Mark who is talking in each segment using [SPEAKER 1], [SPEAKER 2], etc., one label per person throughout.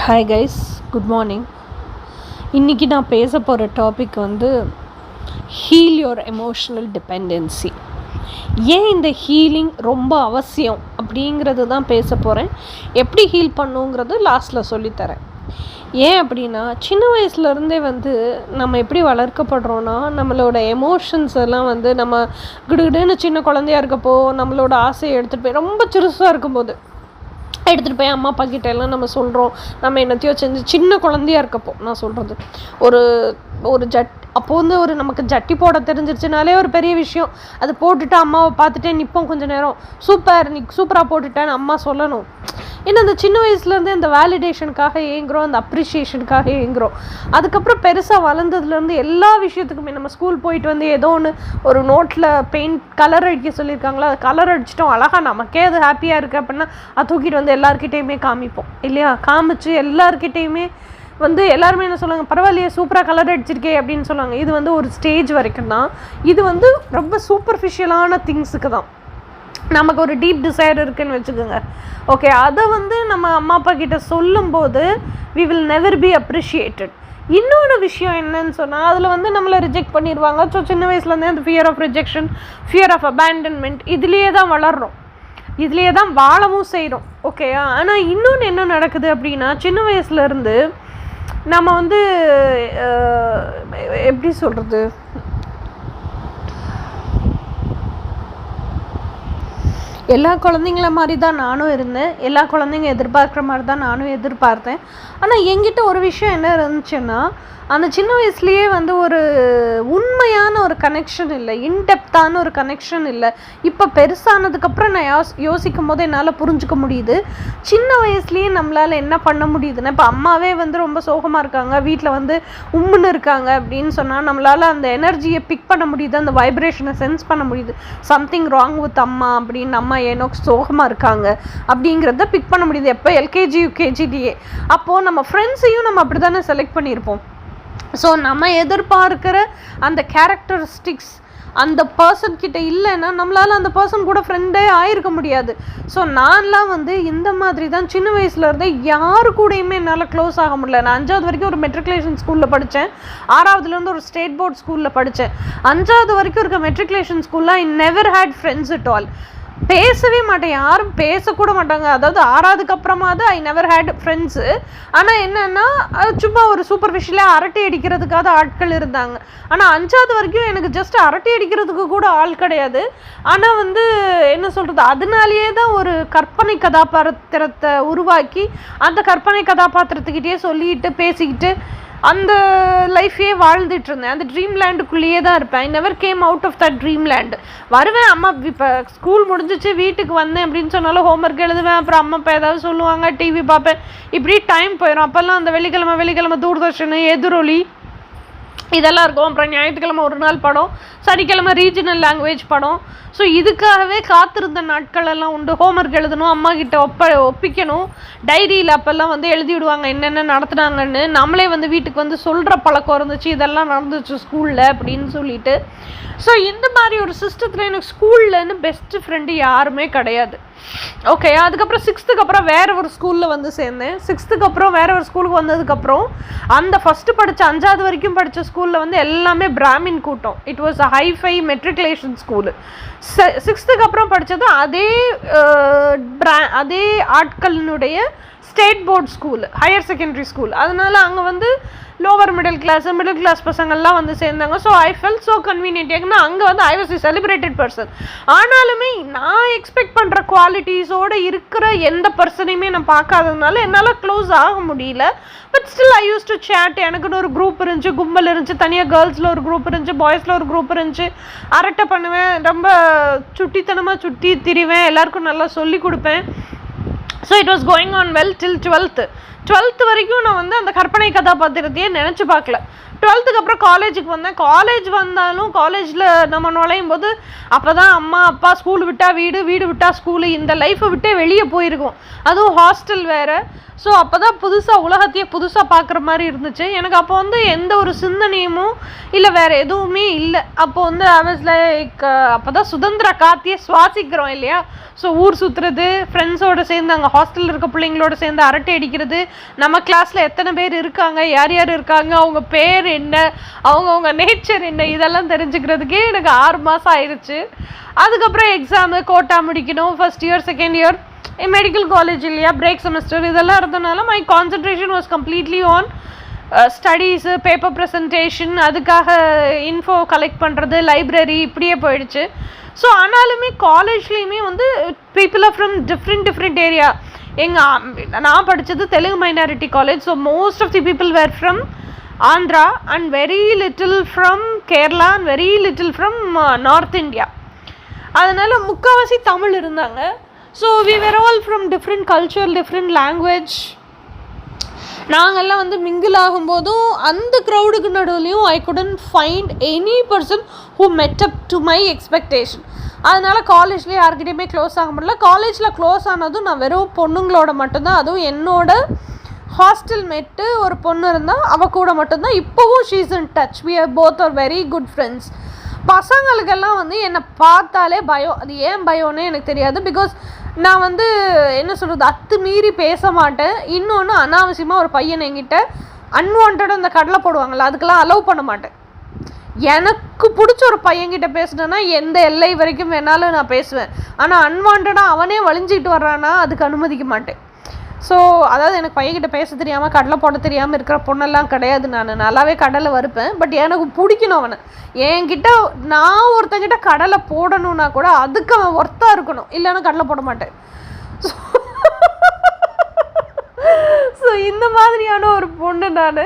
[SPEAKER 1] Hi guys, good morning. இன்றைக்கி நான் பேச போகிற topic heel your emotional dependency. ஏன் இந்த ஹீலிங் ரொம்ப அவசியம் அப்படிங்கிறது தான் பேச போகிறேன். எப்படி ஹீல் பண்ணுங்கிறது லாஸ்ட்டில் சொல்லித்தரேன். ஏன் அப்படின்னா, சின்ன வயசுலேருந்தே நம்ம எப்படி வளர்க்கப்படுறோன்னா, நம்மளோட எமோஷன்ஸ் எல்லாம் நம்ம கிடுகிடுன்னு சின்ன குழந்தையா இருக்கப்போ நம்மளோட ஆசையை எடுத்துகிட்டு போய் ரொம்ப சிறுசாக இருக்கும்போது எடுத்துகிட்டு போய் அம்மா அப்பா கிட்ட எல்லாம் நம்ம சொல்கிறோம். நம்ம என்னத்தையோ செஞ்சு சின்ன குழந்தையா இருக்கப்போ நான் சொல்கிறது ஒரு ஒரு அப்போது நமக்கு ஜட்டி போட தெரிஞ்சிருச்சுனாலே ஒரு பெரிய விஷயம். அது போட்டுட்டு அம்மாவை பார்த்துட்டே நிற்போம் கொஞ்சம் நேரம். நீ சூப்பராக போட்டுட்டேன்னு அம்மா சொல்லணும். ஏன்னா அந்த சின்ன வயசுலேருந்தே அந்த வேலிடேஷனுக்காக ஏங்குறோம், அந்த அப்ரிஷியேஷனுக்காக ஏங்குறோம். அதுக்கப்புறம் பெருசாக வளர்ந்ததுலேருந்து எல்லா விஷயத்துக்குமே நம்ம ஸ்கூல் போயிட்டு ஏதோ ஒன்று ஒரு நோட்டில் கலர் அடிக்க சொல்லியிருக்காங்களா, அதை கலர் அடிச்சிட்டோம், அழகாக நமக்கே அது ஹாப்பியாக இருக்குது அப்படின்னா அதை தூக்கிட்டு எல்லாருக்கிட்டையுமே காமிப்போம் இல்லையா? காமிச்சு எல்லாருக்கிட்டையுமே எல்லாருமே என்ன சொல்லுவாங்க, பரவாயில்லையே சூப்பராக கலர் அடிச்சிருக்கே அப்படின்னு சொல்லுவாங்க. இது ஒரு ஸ்டேஜ் வரைக்கும் தான். இது ரொம்ப சூப்பர்ஃபிஷியலான திங்ஸுக்கு தான். நமக்கு ஒரு டீப் டிசைர் இருக்குதுன்னு வச்சுக்கோங்க. ஓகே, அதை நம்ம அம்மா அப்பா கிட்ட சொல்லும்போது we will never be appreciated. இன்னொரு விஷயம் என்னன்னு சொன்னால், அதில் நம்மளை ரிஜெக்ட் பண்ணிடுவாங்க. ஸோ சின்ன வயசுலேருந்தே அந்த fear of rejection, fear of abandonment இதுலேயே தான் வளர்கிறோம், இதுலேயே தான் வாழவும் செய்கிறோம். ஓகேயா? ஆனால் இன்னொன்று என்ன நடக்குது அப்படின்னா, சின்ன வயசுலேருந்து நம்ம எப்படி சொல்கிறது, எல்லா குழந்தைங்கள மாதிரி தான் நானும் இருந்தேன். எல்லா குழந்தைங்க எதிர்பார்க்குற மாதிரி தான் நானும் எதிர்பார்த்தேன். ஆனால் என்கிட்ட ஒரு விஷயம் என்ன இருந்துச்சுன்னா, அந்த சின்ன வயசுலேயே ஒரு உண்மையான ஒரு கனெக்ஷன் இல்லை, இன்டெப்த்தான ஒரு கனெக்ஷன் இல்லை. இப்போ பெருசானதுக்கப்புறம் நான் யோசிக்கும் போது என்னால் புரிஞ்சுக்க முடியுது, சின்ன வயசுலேயே நம்மளால் என்ன பண்ண முடியுதுன்னா, இப்போ அம்மாவே ரொம்ப சோகமாக இருக்காங்க, வீட்டில் உம்முன்னு இருக்காங்க அப்படின்னு சொன்னால் நம்மளால் அந்த எனர்ஜியை பிக் பண்ண முடியுது, அந்த வைப்ரேஷனை சென்ஸ் பண்ண முடியுது. சம்திங் ராங் வித் அம்மா அப்படின்னு, அம்மா ஏனோ சோகமாக இருக்காங்க அப்படிங்கிறத பிக் பண்ண முடியுது. எப்போ எல்கேஜி யூகேஜிலேயே. அப்போது நம்ம ஃப்ரெண்ட்ஸையும் நம்ம அப்படி தானே செலக்ட் பண்ணியிருப்போம். ஸோ நம்ம எதிர்பார்க்குற அந்த கேரக்டரிஸ்டிக்ஸ் அந்த பர்சன் கிட்ட இல்லைன்னா நம்மளால் அந்த பர்சன் கூட ஃப்ரெண்டே ஆயிருக்க முடியாது. ஸோ நான்லாம் இந்த மாதிரி தான் சின்ன வயசுலேருந்தே யாரு கூடயுமே என்னால் க்ளோஸ் ஆக முடியல. நான் 5வது வரைக்கும் ஒரு மெட்ரிகுலேஷன் ஸ்கூலில் படித்தேன். 6வதுலேருந்து ஒரு ஸ்டேட் போர்ட் ஸ்கூலில் படித்தேன். 5வது வரைக்கும் இருக்க மெட்ரிகுலேஷன் ஸ்கூலில் I never had friends at all. பேசவே மாட்டேன், யாரும் பேசக்கூட மாட்டாங்க. அதாவது 6வதுக்கு அப்புறமா தான் ஐ நெவர் ஹேட் ஃப்ரெண்ட்ஸு. ஆனால் என்னென்னா, சும்மா ஒரு சூப்பர்ஃபிஷியலாக அரட்டை அடிக்கிறதுக்காக ஆட்கள் இருந்தாங்க. ஆனால் 5வது வரைக்கும் எனக்கு ஜஸ்ட் அரட்டை அடிக்கிறதுக்கு கூட ஆள் கிடையாது. ஆனால் என்ன சொல்கிறது, அதனாலேயே தான் ஒரு கற்பனை கதாபாத்திரத்தை உருவாக்கி அந்த கற்பனை கதாபாத்திரத்துக்கிட்டே சொல்லிட்டு பேசிக்கிட்டு அந்த லைஃபே வாழ்ந்துட்டு இருந்தேன். அந்த ட்ரீம் லேண்டுக்குள்ளேயே தான் இருப்பேன். I never came out of that dream land. வருவேன், அம்மா இப்போ ஸ்கூல் முடிஞ்சிச்சு வீட்டுக்கு வந்தேன் அப்படின்னு சொன்னாலும் ஹோம்ஒர்க் எழுதுவேன். அப்புறம் அம்மா அப்பா ஏதாவது சொல்லுவாங்க, டிவி பார்ப்பேன், இப்படி டைம் போயிடும். அப்போல்லாம் அந்த வெள்ளிக்கிழமை தூர்தர்ஷன், எதிரொலி இதெல்லாம் இருக்கும். அப்புறம் ஞாயிற்றுக்கிழமை ஒரு நாள் படம், சனிக்கிழமை ரீஜனல் லாங்குவேஜ் படம். ஸோ இதுக்காகவே காத்திருந்த நாட்கள் எல்லாம் உண்டு. ஹோம்ஒர்க் எழுதணும், அம்மா கிட்ட ஒப்பிக்கணும். டைரியில் அப்போல்லாம் எழுதி விடுவாங்க என்னென்ன நடத்துனாங்கன்னு. நம்மளே வீட்டுக்கு சொல்கிற பழக்கம் இருந்துச்சு, இதெல்லாம் நடந்துச்சு ஸ்கூலில் அப்படின்னு சொல்லிட்டு. ஸோ இந்த மாதிரி ஒரு சிஸ்டத்தில் எனக்கு ஸ்கூல்லன்னு பெஸ்ட்டு ஃப்ரெண்டு யாருமே கிடையாது. ஓகே, அதுக்கப்புறம் 6த்துக்கு அப்புறம் வேறு ஒரு ஸ்கூலில் சேர்ந்தேன். 6த்துக்கு அப்புறம் வேறு ஒரு ஸ்கூலுக்கு வந்ததுக்கப்புறம் அந்த ஃபஸ்ட்டு படித்த 5வது வரைக்கும் படித்த ஸ்கூலில் எல்லாமே பிராமின் கூட்டம். It was a hi fi matriculation school. 6த்துக்கு அப்புறம் படித்தது அதே ஆட்களினுடைய state board school, higher secondary school. அதனால் அங்கே லோவர் மிடில் கிளாஸ் பசங்கள்லாம் சேர்ந்தாங்க. So I felt so convenient. ஏன்னா அங்கே I was a celebrated person. ஆனாலுமே நான் எக்ஸ்பெக்ட் பண்ணுற குவாலிட்டிஸோடு இருக்கிற எந்த பர்சனையுமே நான் பார்க்காததுனால என்னால் க்ளோஸ் ஆக முடியல. But still I used to chat. எனக்குன்னு ஒரு குரூப் இருந்துச்சு, கும்பல் இருந்துச்சு. தனியாக கேர்ள்ஸில் ஒரு குரூப் இருந்துச்சு, பாய்ஸில் ஒரு குரூப் இருந்துச்சு. அரட்டை பண்ணுவேன், ரொம்ப சுட்டித்தனமாக சுற்றி திரிவேன், எல்லாருக்கும் நல்லா சொல்லி கொடுப்பேன். So it was going on well till 12th வரைக்கும் நான் அந்த கற்பனை கதாபாத்திரத்தையே நினச்சி பார்க்கல. 12th அப்புறம் காலேஜுக்கு வந்தேன். காலேஜ் வந்தாலும் காலேஜில் நம்ம நுழையும் போது அப்போ தான் அம்மா அப்பா, ஸ்கூல் விட்டால் வீடு, வீடு விட்டால் ஸ்கூலு, இந்த லைஃப்பை விட்டே வெளியே போயிருக்கோம். அதுவும் ஹாஸ்டல் வேறு. ஸோ அப்போ தான் புதுசாக உலகத்தையே புதுசாக பார்க்குற மாதிரி இருந்துச்சு எனக்கு. அப்போ வந்து எந்த ஒரு சிந்தனையுமோ இல்லை வேறு எதுவுமே இல்லை. அப்போ வந்து அவஸ் லைக் அப்போ தான் சுதந்திர காத்தியே சுவாசிக்கிறோம் இல்லையா. ஸோ ஊர் சுற்றுறது, ஃப்ரெண்ட்ஸோடு சேர்ந்து அங்கே ஹாஸ்டலில் இருக்க பிள்ளைங்களோட சேர்ந்து அரட்டை அடிக்கிறது, நம்ம கிளாஸில் எத்தனை பேர் இருக்காங்க, யார் யார் இருக்காங்க, அவங்க பேர் என்ன, அவங்க நேச்சர் என்ன, இதெல்லாம் தெரிஞ்சுக்கிறதுக்கே எனக்கு 6 மாதம் ஆயிடுச்சு. அதுக்கப்புறம் எக்ஸாமு, கோட்டா முடிக்கணும், first year second year medical college இல்லையா, பிரேக் செமஸ்டர் இதெல்லாம் இருந்தனால my concentration was completely on studies, paper presentation, அதுக்காக இன்ஃபோ கலெக்ட் பண்ணுறது, லைப்ரரி இப்படியே போயிடுச்சு. ஸோ ஆனாலுமே காலேஜ்லேயுமே வந்து people are from different area. நான் படித்தது Telugu minority college. So most of the people were from Andhra and very little from Kerala and very little from north India. அதனால் முக்கால்வாசி தமிழ் இருந்தாங்க. So we were all from different culture, different language. நாங்கள்லாம் வந்து mingle ஆகும்போதும் அந்த க்ரௌடுக்கு நடுவுலையும் I couldn't find any person who met up to my expectation. அதனால் காலேஜ்லேயே யார்கிட்டையுமே க்ளோஸ் ஆக முடியல. காலேஜில் க்ளோஸ் ஆனதும் நான் வெறும் பொண்ணுங்களோட மட்டும்தான். அதுவும் என்னோட ஹாஸ்டல் மேட்டு ஒரு பொண்ணு இருந்தால் அவள் கூட மட்டும்தான். இப்போவும் she is in touch. We are both are very good friends. பசங்களுக்கெல்லாம் வந்து என்னை பார்த்தாலே பயம். அது ஏன் பயம்னே எனக்கு தெரியாது. பிகாஸ் நான் வந்து என்ன சொல்கிறது, அத்துமீறி பேச மாட்டேன். இன்னொன்று, அனாவசியமாக ஒரு பையன் என்கிட்ட அன்வான்ட் அந்த கடலை போடுவாங்கள்ல, அதுக்கெல்லாம் அலோவ் பண்ண மாட்டேன். எனக்கு பிடிச்ச ஒரு பையன்கிட்ட பேசுனேன்னா எந்த எல்லை வரைக்கும் வேணாலும் நான் பேசுவேன். ஆனால் அன்வான்டாக அவனே வலிஞ்சிக்கிட்டு வர்றான்னா அதுக்கு அனுமதிக்க மாட்டேன். ஸோ அதாவது எனக்கு பையன்கிட்ட பேச தெரியாமல், கடலை போட தெரியாமல் இருக்கிற பொண்ணெல்லாம் கிடையாது. நான் நல்லாவே கடலை வறுப்பேன். பட் எனக்கு பிடிக்கணும் அவனை. என்கிட்ட நான் ஒருத்தங்கிட்ட கடலை போடணுன்னா கூட அதுக்கு அவன் ஒர்த்தாக இருக்கணும், இல்லைன்னா கடலை போட மாட்டேன். ஸோ இந்த மாதிரியான ஒரு பொண்ணு நான்.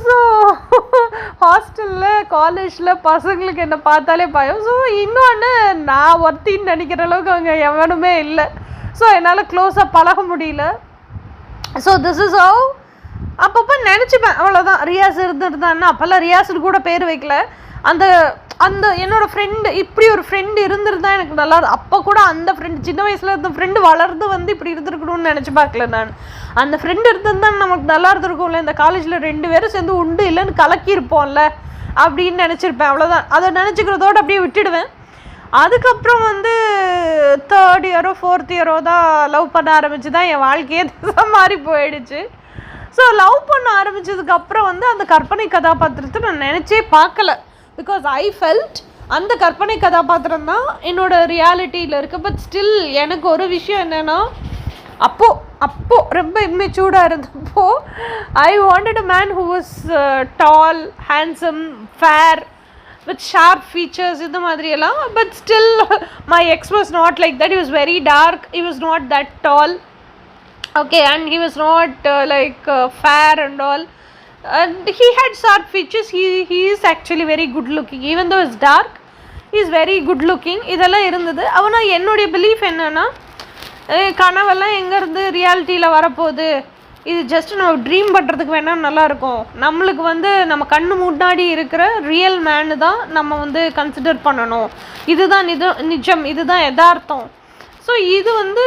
[SPEAKER 1] ஸோ ஹாஸ்டலில், காலேஜில் பசங்களுக்கு என்னை பார்த்தாலே பயம். ஸோ இன்னொன்று, நான் ஒர்த்தின்னு நினைக்கிற அளவுக்கு அவங்க எவனுமே இல்லை. ஸோ என்னால் க்ளோஸாக பழக முடியல. So this is how. அப்பப்போ நினச்சிப்பேன், அவ்வளோதான். ரியாஸ் இருந்துருந்தான்னா, அப்போல்லாம் ரியாஸுக்கு கூட பேர் வைக்கல. அந்த அந்த என்னோடய ஃப்ரெண்டு, இப்படி ஒரு ஃப்ரெண்டு இருந்திருந்தா எனக்கு நல்லா. அப்போ கூட அந்த ஃப்ரெண்டு, சின்ன வயசில் இருந்த ஃப்ரெண்டு வளர்ந்து வந்து இப்படி இருந்துருக்கணும்னு நினச்சி பார்க்கல நான். அந்த ஃப்ரெண்டு இருந்திருந்தால் நமக்கு நல்லா இருந்திருக்கும்ல. இந்த காலேஜில் 2 பேரும் சேர்ந்து உண்டு இல்லைன்னு கலக்கியிருப்போம்ல அப்படின்னு நினச்சிருப்பேன். அவ்வளோதான். அதை நினச்சிக்கிறதோடு அப்படியே விட்டுடுவேன். அதுக்கப்புறம் வந்து 3rd இயரோ 4th இயரோ தான் லவ் பண்ண ஆரம்பிச்சு தான் என் வாழ்க்கையே திசை மாறி போயிடுச்சு. ஸோ லவ் பண்ண ஆரம்பித்ததுக்கப்புறம் வந்து அந்த கற்பனை கதாபாத்திரத்தை நான் நினச்சே பார்க்கல. பிகாஸ் ஐ ஃபெல்ட் அந்த கற்பனை கதாபாத்திரம் தான் என்னோடய ரியாலிட்டியில் இருக்குது. பட் ஸ்டில் எனக்கு ஒரு விஷயம் என்னென்னா, அப்போது ரொம்ப இம்மெச்சூர்டாக இருந்தப்போ I wanted a man who was tall, handsome, fair, with sharp features இந்த மாதிரியெல்லாம். But still my ex was not like that. He was very dark, he was not that tall, okay, and he was not fair and all, and he had sharp features. He is actually very good looking. Even though he's dark, he is very good looking. இதெல்லாம் இருந்தது. அவனா என்னுடைய belief என்னன்னா, கனவெல்லாம் எங்கேருந்து ரியாலிட்டியில் வரப்போகுது, இது just நம்ம ட்ரீம் பண்ணுறதுக்கு வேணால் நல்லாயிருக்கும். நம்மளுக்கு வந்து நம்ம கண்ணு முன்னாடி இருக்கிற ரியல் மேனு தான் நம்ம வந்து கன்சிடர் பண்ணணும். இதுதான் நிஜம், இதுதான் யதார்த்தம். ஸோ இது வந்து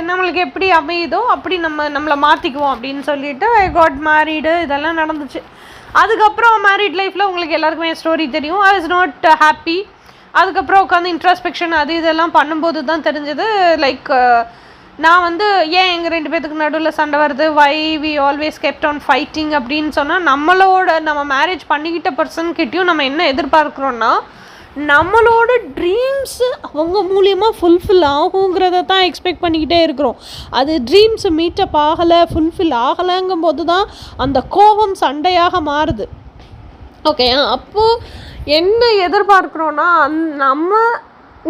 [SPEAKER 1] நம்மளுக்கு எப்படி அமையுதோ அப்படி நம்மளை மாற்றிக்குவோம் அப்படின்னு சொல்லிட்டு ஐ காட் மேரீடு. இதெல்லாம் நடந்துச்சு. அதுக்கப்புறம் மேரீட் லைஃப்பில் உங்களுக்கு எல்லாருக்குமே ஸ்டோரி தெரியும். ஐ வாஸ் நாட் ஹாப்பி. அதுக்கப்புறம் உட்காந்து இன்ட்ராஸ்பெக்ஷன் அது இதெல்லாம் பண்ணும்போது தான் தெரிஞ்சது, லைக் நான் வந்து ஏன் எங்கள் 2 பேத்துக்கு நடுவில் சண்டை வருது, why we always kept on fighting அப்படின்னு சொன்னால், நம்ம மேரேஜ் பண்ணிக்கிட்ட பர்சன்கிட்டையும் நம்ம என்ன எதிர்பார்க்குறோன்னா, நம்மளோட ட்ரீம்ஸு அவங்க மூலியமாக ஃபுல்ஃபில் ஆகுங்கிறத தான் எக்ஸ்பெக்ட் பண்ணிக்கிட்டே இருக்கிறோம். அது ட்ரீம்ஸு மீட்டப் ஆகலை, ஃபுல்ஃபில் ஆகலைங்கும் போது தான் அந்த கோபம் சண்டையாக மாறுது. ஓகே, அப்போது என்ன எதிர்பார்க்குறோன்னா, நம்ம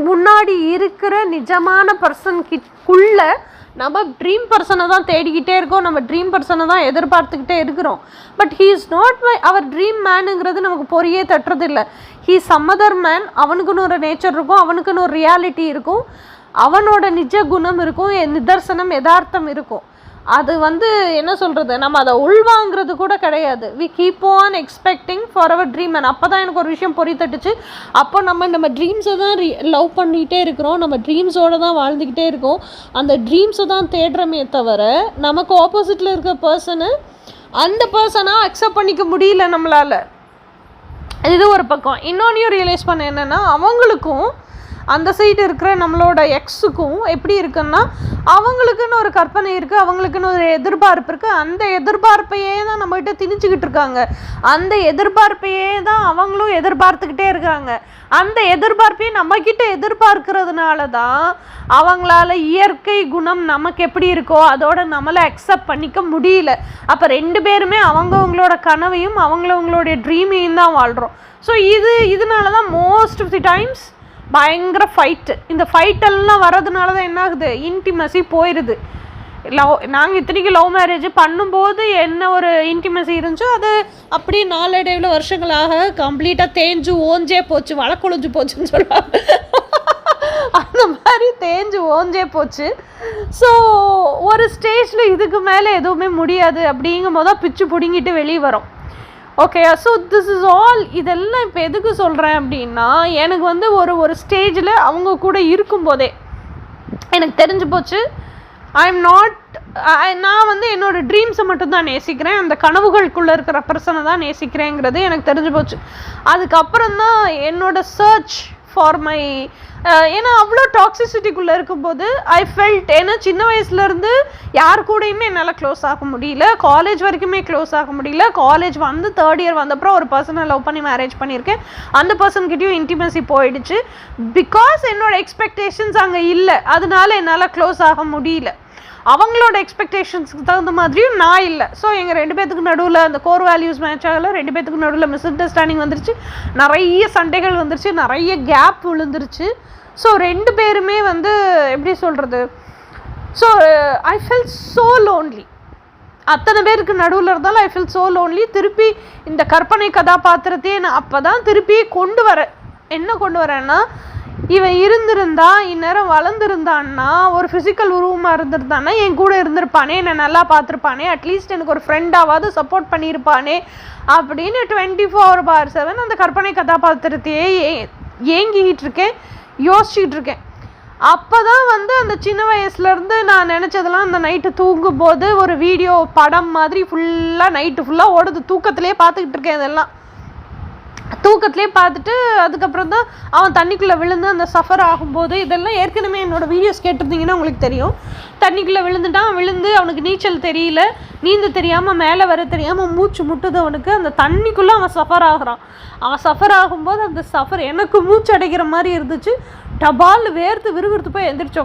[SPEAKER 1] முன்னாடி இருக்கிற நிஜமான பர்சன்கிட்குள்ள நம்ம ட்ரீம் பர்சனை தான் தேடிக்கிட்டே இருக்கோம், நம்ம ட்ரீம் பர்சனை தான் எதிர்பார்த்துக்கிட்டே இருக்கிறோம். But he is not our dream மேனுங்கிறது நமக்கு பொறியே தட்டுறதில்லை. He some other man. அவனுக்குன்னு ஒரு நேச்சர் இருக்கும், அவனுக்குன்னு ஒரு ரியாலிட்டி இருக்கும், அவனோட நிஜ குணம் இருக்கும், நிதர்சனம் யதார்த்தம் இருக்கும். அது வந்து என்ன சொல்கிறது, நம்ம அதை உள்வாங்கிறது கூட கிடையாது. We keep on expecting for our dream. And அப்போ தான் எனக்கு ஒரு விஷயம் பொறி தட்டுச்சு. அப்போ நம்ம ட்ரீம்ஸை தான் லவ் பண்ணிகிட்டே இருக்கிறோம், நம்ம ட்ரீம்ஸோடு தான் வாழ்ந்துக்கிட்டே இருக்கோம், அந்த ட்ரீம்ஸை தான் தேடுறமே தவிர நமக்கு ஆப்போசிட்டில் இருக்க பர்சனை அந்த பர்சனாக அக்செப்ட் பண்ணிக்க முடியல நம்மளால். இது ஒரு பக்கம். இன்னொன்னையும் ரியலைஸ் பண்ண என்னென்னா, அவங்களுக்கும் அந்த சைடு இருக்கிற நம்மளோட எக்ஸுக்கும் எப்படி இருக்குன்னா, அவங்களுக்குன்னு ஒரு கற்பனை இருக்குது, அவங்களுக்குன்னு ஒரு எதிர்பார்ப்பு இருக்குது. அந்த எதிர்பார்ப்பையே தான் நம்மகிட்ட திணிச்சுக்கிட்டு இருக்காங்க, அந்த எதிர்பார்ப்பையே தான் அவங்களும் எதிர்பார்த்துக்கிட்டே இருக்காங்க. அந்த எதிர்பார்ப்பையே நம்மக்கிட்ட எதிர்பார்க்கறதுனால தான் அவங்களால இயற்கை குணம் நமக்கு எப்படி இருக்கோ அதோட நம்மளை அக்செப்ட் பண்ணிக்க முடியல. அப்போ 2 பேருமே அவங்கவுங்களோட கனவையும் அவங்களவங்களுடைய ட்ரீமையும் தான் வாழ்கிறோம். ஸோ இதனால தான் மோஸ்ட் ஆஃப் தி டைம்ஸ் பயங்கர ஃபைட்டு. இந்த ஃபைட்டெல்லாம் வர்றதுனால தான் என்ன ஆகுது, இன்டிமசி போயிடுது. நாங்கள் இத்தனைக்கு லவ் மேரேஜ் பண்ணும்போது என்ன ஒரு இன்டிமசி இருந்துச்சோ அது அப்படியே நாளடைவில் வருஷங்களாக கம்ப்ளீட்டாக தேஞ்சு ஓஞ்சே போச்சு, வழக்கொழிஞ்சு போச்சுன்னு சொல்லுவாங்க. அந்த மாதிரி தேஞ்சு ஓஞ்சே போச்சு. ஸோ ஒரு ஸ்டேஜில் இதுக்கு மேலே எதுவுமே முடியாது அப்படிங்கும் போது தான் பிச்சு பிடுங்கிட்டு வெளியே வரும். Okay, so this is all. இதெல்லாம் இப்போ எதுக்கு சொல்கிறேன் அப்படின்னா, எனக்கு வந்து ஒரு ஸ்டேஜில் அவங்க கூட இருக்கும்போதே எனக்கு தெரிஞ்சு போச்சு, நான் வந்து என்னோடய ட்ரீம்ஸை மட்டும்தான் நேசிக்கிறேன், அந்த கனவுகளுக்குள்ளே இருக்கிற பர்சனை தான் நேசிக்கிறேங்கிறது எனக்கு தெரிஞ்சு போச்சு. அதுக்கப்புறம் தான் என்னோடய சர்ச் ஃபார் மை, ஏன்னா அவ்வளோ டாக்ஸிசிட்டிக்குள்ளே இருக்கும்போது ஐ ஃபெல்ட், ஏன்னா சின்ன வயசுலேருந்து யார் கூடயுமே என்னால் க்ளோஸ் ஆக முடியல, காலேஜ் வரைக்குமே க்ளோஸ் ஆக முடியல. காலேஜ் வந்து 3rd இயர் வந்தப்பறம் ஒரு பர்சனை லவ் பண்ணி மேரேஜ் பண்ணியிருக்கேன். அந்த பர்சன்கிட்டையும் இன்டிமசி போயிடுச்சு. பிகாஸ் என்னோடய எக்ஸ்பெக்டேஷன்ஸ் அங்கே இல்லை, அதனால என்னால் க்ளோஸ் ஆக முடியல. அவங்களோட எக்ஸ்பெக்டேஷன்ஸுக்கு தகுந்த மாதிரியும் நான் இல்லை. ஸோ எங்கள் 2 பேத்துக்கு நடுவில் அந்த கோர் வேல்யூஸ் மேட்ச் ஆகலை, 2 பேத்துக்கு நடுவில் மிஸ் அண்டர்ஸ்டாண்டிங் வந்துருச்சு, நிறைய சண்டைகள் வந்துருச்சு, நிறைய கேப் விழுந்துருச்சு. ஸோ 2 பேருமே வந்து எப்படி சொல்கிறது, so I fell so lonely. அத்தனை பேருக்கு நடுவில் இருந்தாலும் ஐ ஃபெல் ஸோ லோன்லி. திருப்பி இந்த கற்பனை கதாபாத்திரத்தையே நான் அப்போ தான் திருப்பி கொண்டு வரேன். என்ன கொண்டு வரேன்னா, இவன் இருந்திருந்தா இந்நேரம் வளர்ந்துருந்தான்னா, ஒரு ஃபிசிக்கல் உருவமாக இருந்திருந்தான்னா என் கூட இருந்திருப்பானே, என்னை நல்லா பார்த்துருப்பானே, அட்லீஸ்ட் எனக்கு ஒரு ஃப்ரெண்டாவது சப்போர்ட் பண்ணியிருப்பானே அப்படின்னு 24/7 அந்த கற்பனை கதாபாத்திரத்தையே ஏங்கிக்கிட்டு இருக்கேன், யோசிச்சுக்கிட்டு இருக்கேன். அப்போ தான் வந்து அந்த சின்ன வயசுலேருந்து நான் நினச்சதெல்லாம் அந்த நைட்டு தூங்கும்போது ஒரு வீடியோ படம் மாதிரி ஃபுல்லாக நைட்டு ஃபுல்லாக ஓடுது, தூக்கத்துலேயே பார்த்துக்கிட்டு இருக்கேன். இதெல்லாம் தூக்கத்துலேயே பார்த்துட்டு அதுக்கப்புறம் தான் அவன் தண்ணிக்குள்ளே விழுந்து அந்த சஃபர் ஆகும்போது, இதெல்லாம் ஏற்கனவே என்னோடய வீடியோஸ் கேட்டிருந்தீங்கன்னா உங்களுக்கு தெரியும். தண்ணிக்குள்ளே விழுந்து அவனுக்கு நீச்சல் தெரியல, நீந்த தெரியாமல் மேலே வர தெரியாமல் மூச்சு முட்டுது அவனுக்கு. அந்த தண்ணிக்குள்ளே அவன் சஃபர் ஆகிறான். அவன் சஃபர் ஆகும்போது அந்த சஃபர் எனக்கு மூச்சு அடைக்கிற மாதிரி இருந்துச்சு. டபால் வேர்த்து விறுவிறுத்து போய் எந்திரிச்சு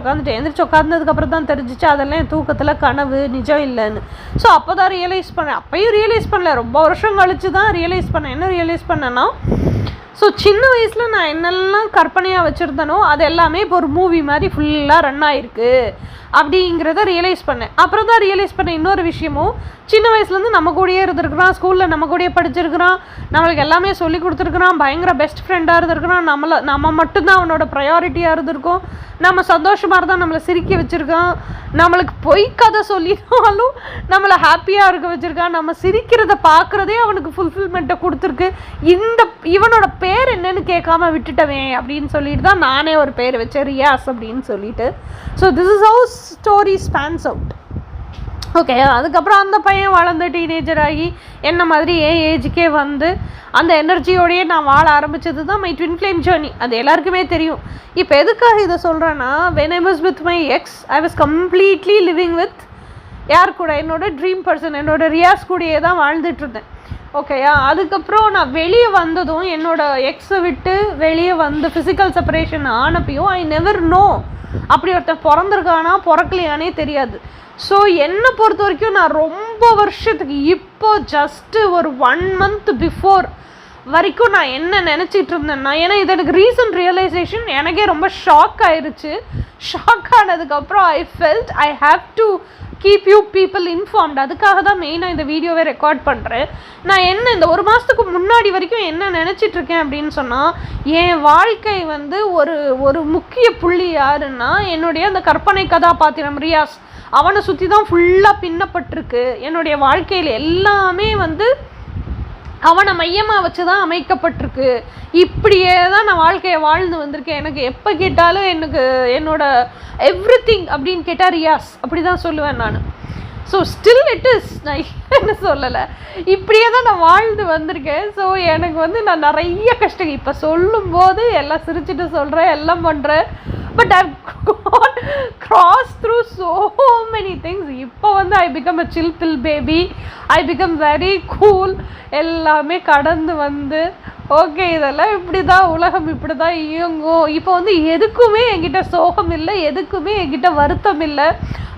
[SPEAKER 1] உட்காந்ததுக்கப்புறம் தான் தெரிஞ்சிச்சு அதெல்லாம் என் தூக்கத்தில் கனவு, நிஜம் இல்லைன்னு. ஸோ அப்போ தான் ரியலைஸ் பண்ணேன். அப்போயும் ரியலைஸ் பண்ணல, ரொம்ப வருஷம் கழிச்சு தான் ரியலைஸ் பண்ணேன். என்ன ரியலைஸ் பண்ணேன்னா, ஸோ சின்ன வயசில் நான் என்னெல்லாம் கற்பனையாக வச்சுருந்தனோ அது எல்லாமே இப்போ ஒரு மூவி மாதிரி ஃபுல்லாக ரன் ஆகிருக்கு அப்படிங்கிறத ரியலைஸ் பண்ணேன். அப்புறம் தான் ரியலைஸ் பண்ணேன் இன்னொரு விஷயமும், சின்ன வயசுலேருந்து நம்ம கூடயே இருந்திருக்கிறான், ஸ்கூலில் நம்ம கூடயே படிச்சிருக்கிறான், நம்மளுக்கு எல்லாமே சொல்லி கொடுத்துருக்குறான், பயங்கர பெஸ்ட் ஃப்ரெண்டாக இருந்திருக்கிறான், நம்ம மட்டும்தான் அவனோட ப்ரையாரிட்டியாக இருந்திருக்கோம், நம்ம சந்தோஷமாக இருந்தால் நம்மளை சிரிக்க வச்சுருக்கான், நம்மளுக்கு பொய் கதை சொல்லினாலும் நம்மளை ஹாப்பியாக இருக்க வச்சுருக்கான், நம்ம சிரிக்கிறத பார்க்குறதே அவனுக்கு ஃபுல்ஃபில்மெண்ட்டை கொடுத்துருக்கு. இவனோட பேர் என்னன்னு கேட்காம விட்டுட்டவேன் அப்படின்னு சொல்லிட்டு தான் நானே ஒரு பேர் வச்சேன், ரியாஸ் அப்படின்னு சொல்லிட்டு. So this is how story spans out. Okay, அதுக்கப்புறம் அந்த பையன் வளர்ந்து டீனேஜர் ஆகி என்ன மாதிரி என் ஏஜுக்கே வந்து அந்த எனர்ஜியோடையே நான் வாழ ஆரம்பித்தது தான் மை ட்வின் ஃப்ளேம் ஜேர்னி. அது எல்லாருக்குமே தெரியும். இப்போ எதுக்காக இதை சொல்கிறேன்னா, when I was with my X I was completely living with யார் கூட, என்னோட ட்ரீம் பர்சன், என்னோட ரியாஸ் கூடயே தான் வாழ்ந்துட்டு இருந்தேன். ஓகேயா, அதுக்கப்புறம் நான் வெளியே வந்ததும் என்னோட எக்ஸை விட்டு வெளியே வந்து ஃபிசிக்கல் செப்பரேஷன் ஆனப்பையும் ஐ நெவர் நோ அப்படி ஒருத்தன் பிறந்திருக்கானா பிறக்கலையானே தெரியாது. ஸோ என்னை பொறுத்த வரைக்கும் நான் ரொம்ப வருஷத்துக்கு இப்போ ஜஸ்ட்டு ஒரு 1 month பிஃபோர் வரைக்கும் நான் என்ன நினச்சிட்டு இருந்தேன்னா, ஏன்னா இது எனக்கு ரீசன்ட் ரியலைசேஷன், எனக்கே ரொம்ப ஷாக் ஆயிடுச்சு. ஷாக் ஆனதுக்கப்புறம் ஐ felt I have to keep you people informed. அதுக்காக தான் மெயினாக இந்த வீடியோவை ரெக்கார்ட் பண்ணுறேன். நான் என்ன இந்த 1 மாதத்துக்கு முன்னாடி வரைக்கும் என்ன நினச்சிட்ருக்கேன் அப்படின்னு சொன்னால், என் வாழ்க்கை வந்து ஒரு முக்கிய புள்ளி யாருன்னா என்னுடைய அந்த கற்பனை கதாபாத்திரம் ரியாஸ். அவனை சுற்றி தான் ஃபுல்லாக பின்னப்பட்டிருக்கு. என்னுடைய வாழ்க்கையில் எல்லாமே வந்து அவனை மையமாக வச்சு தான் அமைக்கப்பட்டிருக்கு. இப்படியே தான் நான் வாழ்க்கையை வாழ்ந்து வந்திருக்கேன். எனக்கு எப்போ கேட்டாலும் எனக்கு என்னோட எவ்ரிதிங் அப்படின்னு கேட்டால் ரியாஸ் அப்படி தான் சொல்லுவேன் நான். ஸோ ஸ்டில் இட் இஸ், நான் என்ன சொல்லலை, இப்படியே தான் நான் வாழ்ந்து வந்திருக்கேன். ஸோ எனக்கு வந்து நான் நிறைய கஷ்டம் இப்போ சொல்லும்போது எல்லாம் சிரிச்சுட்டு சொல்கிறேன், எல்லாம் பண்ணுறேன். But I crossed through so many things. இப்போ வந்து I become a chill pill baby, I become very cool. எல்லாமே கடந்து வந்து ஓகே இதெல்லாம் இப்படி தான், உலகம் இப்படி தான் இயங்கும். இப்போ வந்து எதுக்குமே என்கிட்ட சோகம் இல்லை, எதுக்குமே என்கிட்ட வருத்தம் இல்லை.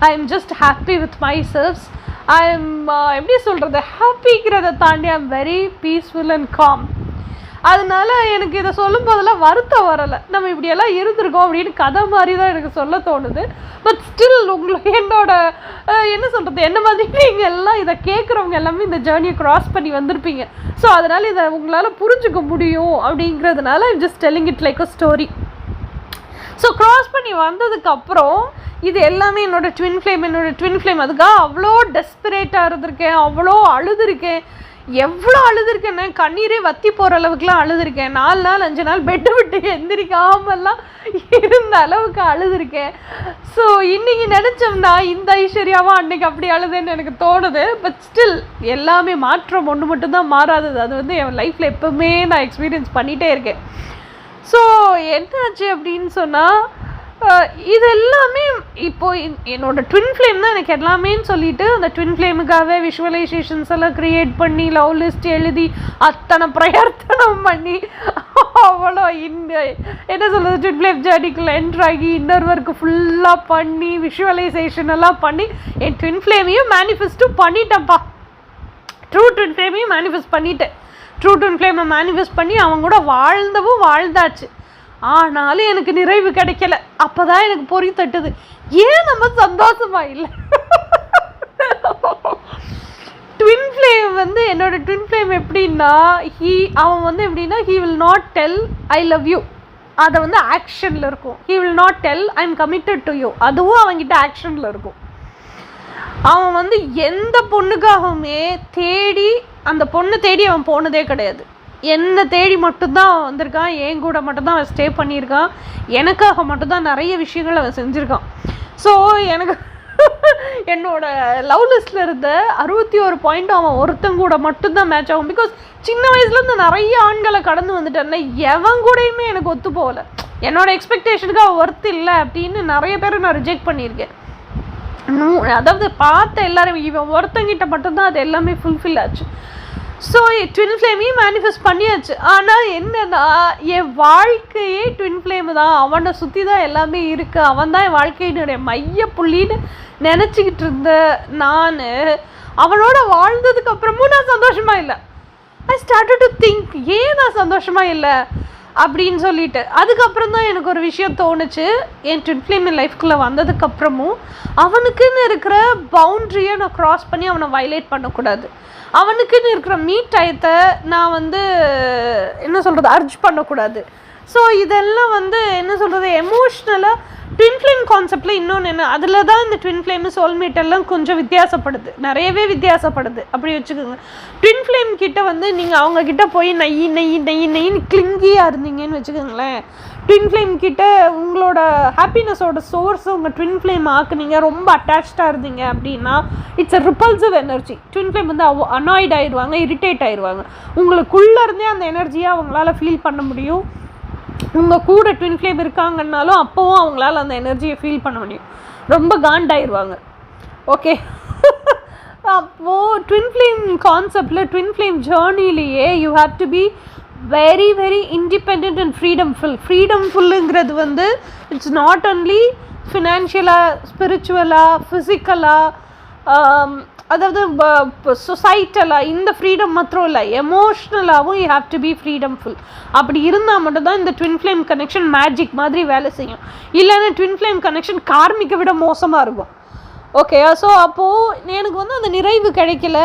[SPEAKER 1] I am just happy with my self. I am எப்படி சொல்கிறது, ஹாப்பிங்கிறத தாண்டி ஐ am very peaceful and com. அதனால எனக்கு இதை சொல்லும் போதெல்லாம் வருத்தம் வரலை. நம்ம இப்படியெல்லாம் இருந்திருக்கோம் அப்படின்னு கதை மாதிரி தான் எனக்கு சொல்ல தோணுது. பட் ஸ்டில் உங்களுக்கு என்னோட என்ன சொல்கிறது, என்ன மாதிரி நீங்கள் எல்லாம் இதை கேட்குறவங்க எல்லாமே இந்த ஜேர்னியை க்ராஸ் பண்ணி வந்திருப்பீங்க. ஸோ அதனால் இதை உங்களால் புரிஞ்சுக்க முடியும் அப்படிங்கிறதுனால I'm just telling it like a story. So cross பண்ணி வந்ததுக்கப்புறம் இது எல்லாமே என்னோட ட்வின் ஃப்ளேம் அதுக்காக அவ்வளோ டெஸ்பிரேட்டாக இருந்திருக்கேன், அவ்வளோ அழுதுருக்கேன். எவ்வளோ அழுதுருக்கேன்னு கண்ணீரே வத்தி போகிற அளவுக்குலாம் அழுதுருக்கேன். 4 நாள் 5 நாள் பெட்டு விட்டு எந்திரிக்காமல்லாம் இருந்த அளவுக்கு அழுதுருக்கேன். ஸோ இன்றைக்கி நினச்சோம்னா இந்த ஐஸ்வர்யாவும் அன்றைக்கி அப்படி அழுதுன்னு எனக்கு தோணுது. பட் ஸ்டில் எல்லாமே மாற்றம் ஒன்று மட்டும்தான் மாறாதது. அது வந்து என் லைஃப்பில் எப்போவுமே நான் எக்ஸ்பீரியன்ஸ் பண்ணிகிட்டே இருக்கேன். ஸோ என்னாச்சு அப்படின்னு சொன்னால் இது எல்லாமே இப்போது என்னோட ட்வின் ஃப்ளேம் தான் எனக்கு எல்லாமேன்னு சொல்லிட்டு அந்த ட்வின் ஃப்ளேமுக்காகவே விஷுவலைசேஷன்ஸ் எல்லாம் க்ரியேட் பண்ணி லவ் லிஸ்ட் எழுதி அத்தனை பிரயர்த்தனம் பண்ணி அவ்வளோ என்ன சொல்கிறது ட்வின் ஃப்ளேம் ஜேர்னிக்குள்ள என்ட்ராகி இன்னர் ஒர்க்கு ஃபுல்லாக பண்ணி விஷுவலைசேஷன் எல்லாம் பண்ணி என் ட்வின் ஃப்ளேமையும் மேனிஃபெஸ்ட்டும் பண்ணிட்டேன்ப்பா. ட்ரூ ட்வின் ஃப்ளேமையும் மேனிஃபெஸ்ட் பண்ணிட்டேன். ட்ரூ ட்வின் ஃப்ளேமை மேனிஃபெஸ்ட் பண்ணி அவங்க கூட வாழ்ந்தாச்சு. ஆனாலும் எனக்கு நிறைவு கிடைக்கல. அப்போ தான் எனக்கு பொறி தட்டுது, ஏன் நம்ம சந்தோஷமா இல்லை. ட்வின் ஃப்ளேம் வந்து என்னோட ட்வின் ஃப்ளேம் எப்படின்னா அவன் வந்து எப்படின்னா he will not tell I love you, அதை வந்து ஆக்ஷனில் இருக்கும். he will not tell I am committed to you, அதுவும் அவன்கிட்ட ஆக்ஷனில் இருக்கும். அவன் வந்து எந்த பொண்ணுக்காகவுமே அந்த பொண்ணை தேடி அவன் போனதே கிடையாது. என்னை தேடி மட்டும்தான் அவன் வந்திருக்கான், என் கூட மட்டும்தான் அவன் ஸ்டே பண்ணியிருக்கான், எனக்காக மட்டும்தான் நிறைய விஷயங்கள் அவன் செஞ்சுருக்கான். ஸோ எனக்கு என்னோட லவ் லிஸ்ட்டில் இருந்த 61 பாயிண்ட் அவன் ஒருத்தங்க கூட மட்டும்தான் மேட்ச் ஆகும். பிகாஸ் சின்ன வயசுலேருந்து நிறைய ஆண்களை கடந்து வந்துட்டேன்னா எவன் கூடயுமே எனக்கு ஒத்து போகலை. என்னோட எக்ஸ்பெக்டேஷனுக்கு அவன் ஒர்த்து இல்லை அப்படின்னு நிறைய பேரை நான் ரிஜெக்ட் பண்ணியிருக்கேன். அதாவது பார்த்த எல்லாரும் இவன் ஒருத்தங்கிட்ட மட்டும்தான் அது எல்லாமே ஃபுல்ஃபில் ஆச்சு. ஸோ ட்வின் ஃப்ளேமையும் மேனிஃபெஸ்ட் பண்ணியாச்சு. ஆனால் என்னன்னா என் வாழ்க்கையே ட்வின் ஃப்ளேமு தான், அவனை சுற்றி தான் எல்லாமே இருக்குது, அவன் தான் என் வாழ்க்கையினுடைய மைய புள்ளின்னு நினச்சிக்கிட்டு இருந்த நான் அவனோட வாழ்ந்ததுக்கு அப்புறமும் நான் சந்தோஷமாக இல்லை. ஐ ஸ்டார்டட் டு திங்க், ஏன் நான் சந்தோஷமாக இல்லை அப்படின்னு சொல்லிட்டு. அதுக்கப்புறம் தான் எனக்கு ஒரு விஷயம் தோணுச்சு. என் ட்வின் ஃப்ளேம் என் லைஃப்குள்ளே வந்ததுக்கப்புறமும் அவனுக்குன்னு இருக்கிற பவுண்ட்ரியை நான் க்ராஸ் பண்ணி அவனை வயலேட் பண்ணக்கூடாது. அவனுக்குன்னு இருக்கிற டயத்தை நான் வந்து என்ன சொல்கிறது அர்ஜ் பண்ணக்கூடாது. ஸோ இதெல்லாம் வந்து என்ன சொல்கிறது எமோஷ்னலாக ட்வின் ஃப்ளேம் கான்செப்டில் இன்னொன்று என்ன, அதில் தான் இந்த ட்வின் ஃப்ளேமு சோல்மேட் எல்லாம் கொஞ்சம் வித்தியாசப்படுது, நிறையவே வித்தியாசப்படுது. அப்படி வச்சுக்கோங்க. ட்வின் ஃப்ளேம் கிட்ட வந்து நீங்கள் அவங்கக்கிட்ட போய் நெய்ன்னு கிளிங்கியாக இருந்தீங்கன்னு வச்சுக்கோங்களேன். ட்வின் ஃப்ளேம் கிட்ட உங்களோட ஹாப்பினஸோட சோர்ஸை உங்கள் ட்வின் ஃப்ளேம் ஆக்குனீங்க, ரொம்ப அட்டாச்சாக இருந்தீங்க அப்படின்னா it's a repulsive energy. Twin flame வந்து அனாய்ட் ஆயிடுவாங்க, இரிட்டேட் ஆயிடுவாங்க. உங்களுக்குள்ளே இருந்தே அந்த எனர்ஜியை அவங்களால ஃபீல் பண்ண முடியும். உங்கள் கூட ட்வின் ஃப்ளேம் இருக்காங்கன்னாலும் அப்போவும் அவங்களால அந்த எனர்ஜியை ஃபீல் பண்ண முடியும். ரொம்ப காண்டாயிடுவாங்க. ஓகே, அப்போது ட்வின் ஃப்ளேம் கான்செப்டில் ட்வின் ஃப்ளேம் ஜேர்னிலேயே you have to be very very independent and ஃப்ரீடம்ஃபுல்லுங்கிறது வந்து இட்ஸ் நாட் ஒன்லி ஃபினான்ஷியலாக, ஸ்பிரிச்சுவலாக, ஃபிசிக்கலாக, அதாவது சொசைட்டலாக இந்த ஃப்ரீடம் மாத்திரம் இல்லை, எமோஷ்னலாகவும் யூ ஹாவ் டு பி ஃப்ரீடம்ஃபுல். அப்படி இருந்தால் மட்டும்தான் இந்த ட்வின் ஃப்ளேம் கனெக்ஷன் மேஜிக் மாதிரி வேலை செய்யும். இல்லைன்னா ட்வின் ஃப்ளேம் கனெக்ஷன் கார்மிக்கை விட மோசமாக இருக்கும். ஓகே, ஸோ அப்போது எனக்கு வந்து அந்த நிறைவு கிடைக்கல.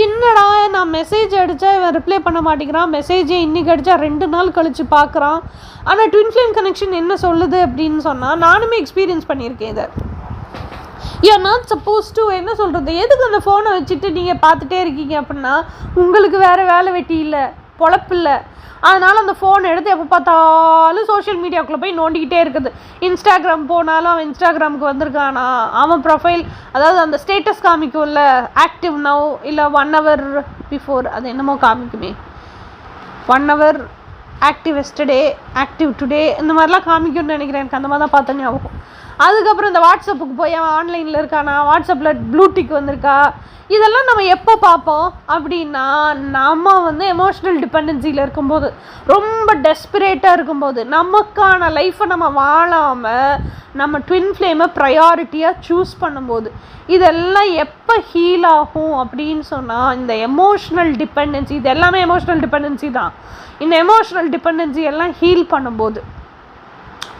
[SPEAKER 1] என்னடா நான் மெசேஜ் அடித்தா இவன் ரிப்ளை பண்ண மாட்டேங்கிறான், மெசேஜே இன்றைக்கி அடித்தா 2 நாள் கழித்து பார்க்குறான். ஆனால் ட்வின் ஃப்ளேம் கனெக்ஷன் என்ன சொல்லுது அப்படின்னு சொன்னால், நானுமே எக்ஸ்பீரியன்ஸ் பண்ணியிருக்கேன் இதை. You are not suppose to என்ன சொல்கிறது, எதுக்கு அந்த ஃபோனை வச்சுட்டு நீங்கள் பார்த்துட்டே இருக்கீங்க அப்படின்னா உங்களுக்கு வேறு வேலை வெட்டி இல்லை, பொழப்பு இல்லை. அதனால் அந்த ஃபோன் எடுத்து எப்போ பார்த்தாலும் சோஷியல் மீடியாவுக்குள்ளே போய் நோண்டிக்கிட்டே இருக்குது. இன்ஸ்டாகிராம் போனாலும் அவன் இன்ஸ்டாகிராமுக்கு வந்திருக்கானா, அவன் ப்ரொஃபைல் அதாவது அந்த ஸ்டேட்டஸ் காமிக்கும்ல ஆக்டிவ் நவ் இல்லை 1 hour பிஃபோர், அது என்னமோ காமிக்குமே 1 hour active yesterday active today இந்த மாதிரிலாம் காமிக்கும்னு நினைக்கிறேன். எனக்கு அந்த மாதிரி தான் பார்த்தேன் ஞாபகம். அதுக்கப்புறம் இந்த வாட்ஸ்அப்புக்கு போய் அவன் ஆன்லைனில் இருக்கானா, வாட்ஸ்அப்பில் ப்ளூடிக் வந்திருக்கா, இதெல்லாம் நம்ம எப்போ பார்ப்போம் அப்படின்னா நம்ம வந்து எமோஷ்னல் டிபெண்டன்சியில் இருக்கும்போது, ரொம்ப டெஸ்பிரேட்டாக இருக்கும்போது, நமக்கான லைஃப்பை நம்ம வாழாமல் நம்ம ட்வின் ஃப்ளேமை ப்ரையாரிட்டியாக சூஸ் பண்ணும்போது. இதெல்லாம் எப்போ ஹீல் ஆகும் அப்படின்னு சொன்னால் இந்த எமோஷ்னல் டிபெண்டன்சி, இது எல்லாமே எமோஷ்னல் டிபெண்டன்சி தான். இந்த எமோஷ்னல் டிபெண்டன்சி எல்லாம் ஹீல் பண்ணும்போது,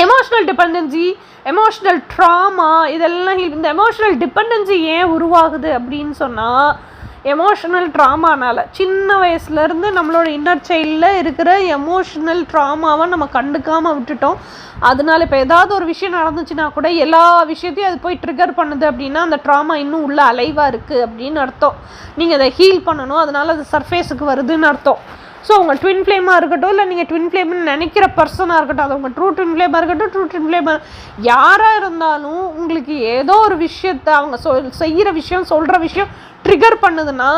[SPEAKER 1] எமோஷ்னல் டிபெண்டன்சி எமோஷ்னல் ட்ராமா இதெல்லாம் இந்த எமோஷ்னல் டிபெண்டன்சி ஏன் உருவாகுது அப்படின்னு சொன்னால் எமோஷ்னல் ட்ராமானால் சின்ன வயசுலேருந்து நம்மளோட இன்னர் சைல்டில் இருக்கிற எமோஷ்னல் ட்ராமாவை நம்ம கண்டுக்காமல் விட்டுட்டோம். அதனால இப்போ ஏதாவது ஒரு விஷயம் நடந்துச்சுன்னா கூட எல்லா விஷயத்தையும் அது போய் ட்ரிகர் பண்ணுது அப்படின்னா அந்த ட்ராமா இன்னும் உள்ள அலைவாக இருக்குது அப்படின்னு அர்த்தம். நீங்கள் அதை ஹீல் பண்ணணும், அதனால் அது சர்ஃபேஸுக்கு வருதுன்னு அர்த்தம். ஸோ உங்கள் ட்வின் ஃப்ளேமாக இருக்கட்டும், இல்லை நீங்கள் ட்வின் ஃப்ளேம்னு நினைக்கிற பர்சனாக இருக்கட்டும், அது உங்கள் ட்ரூ ட்வின் ஃப்ளேமாக இருக்கட்டும், ட்ரூ ட்வின் ஃப்ளேமாக யாராக இருந்தாலும் உங்களுக்கு ஏதோ ஒரு விஷயத்தை அவங்க செய்கிற விஷயம் சொல்கிற விஷயம் ட்ரிகர் பண்ணுதுன்னா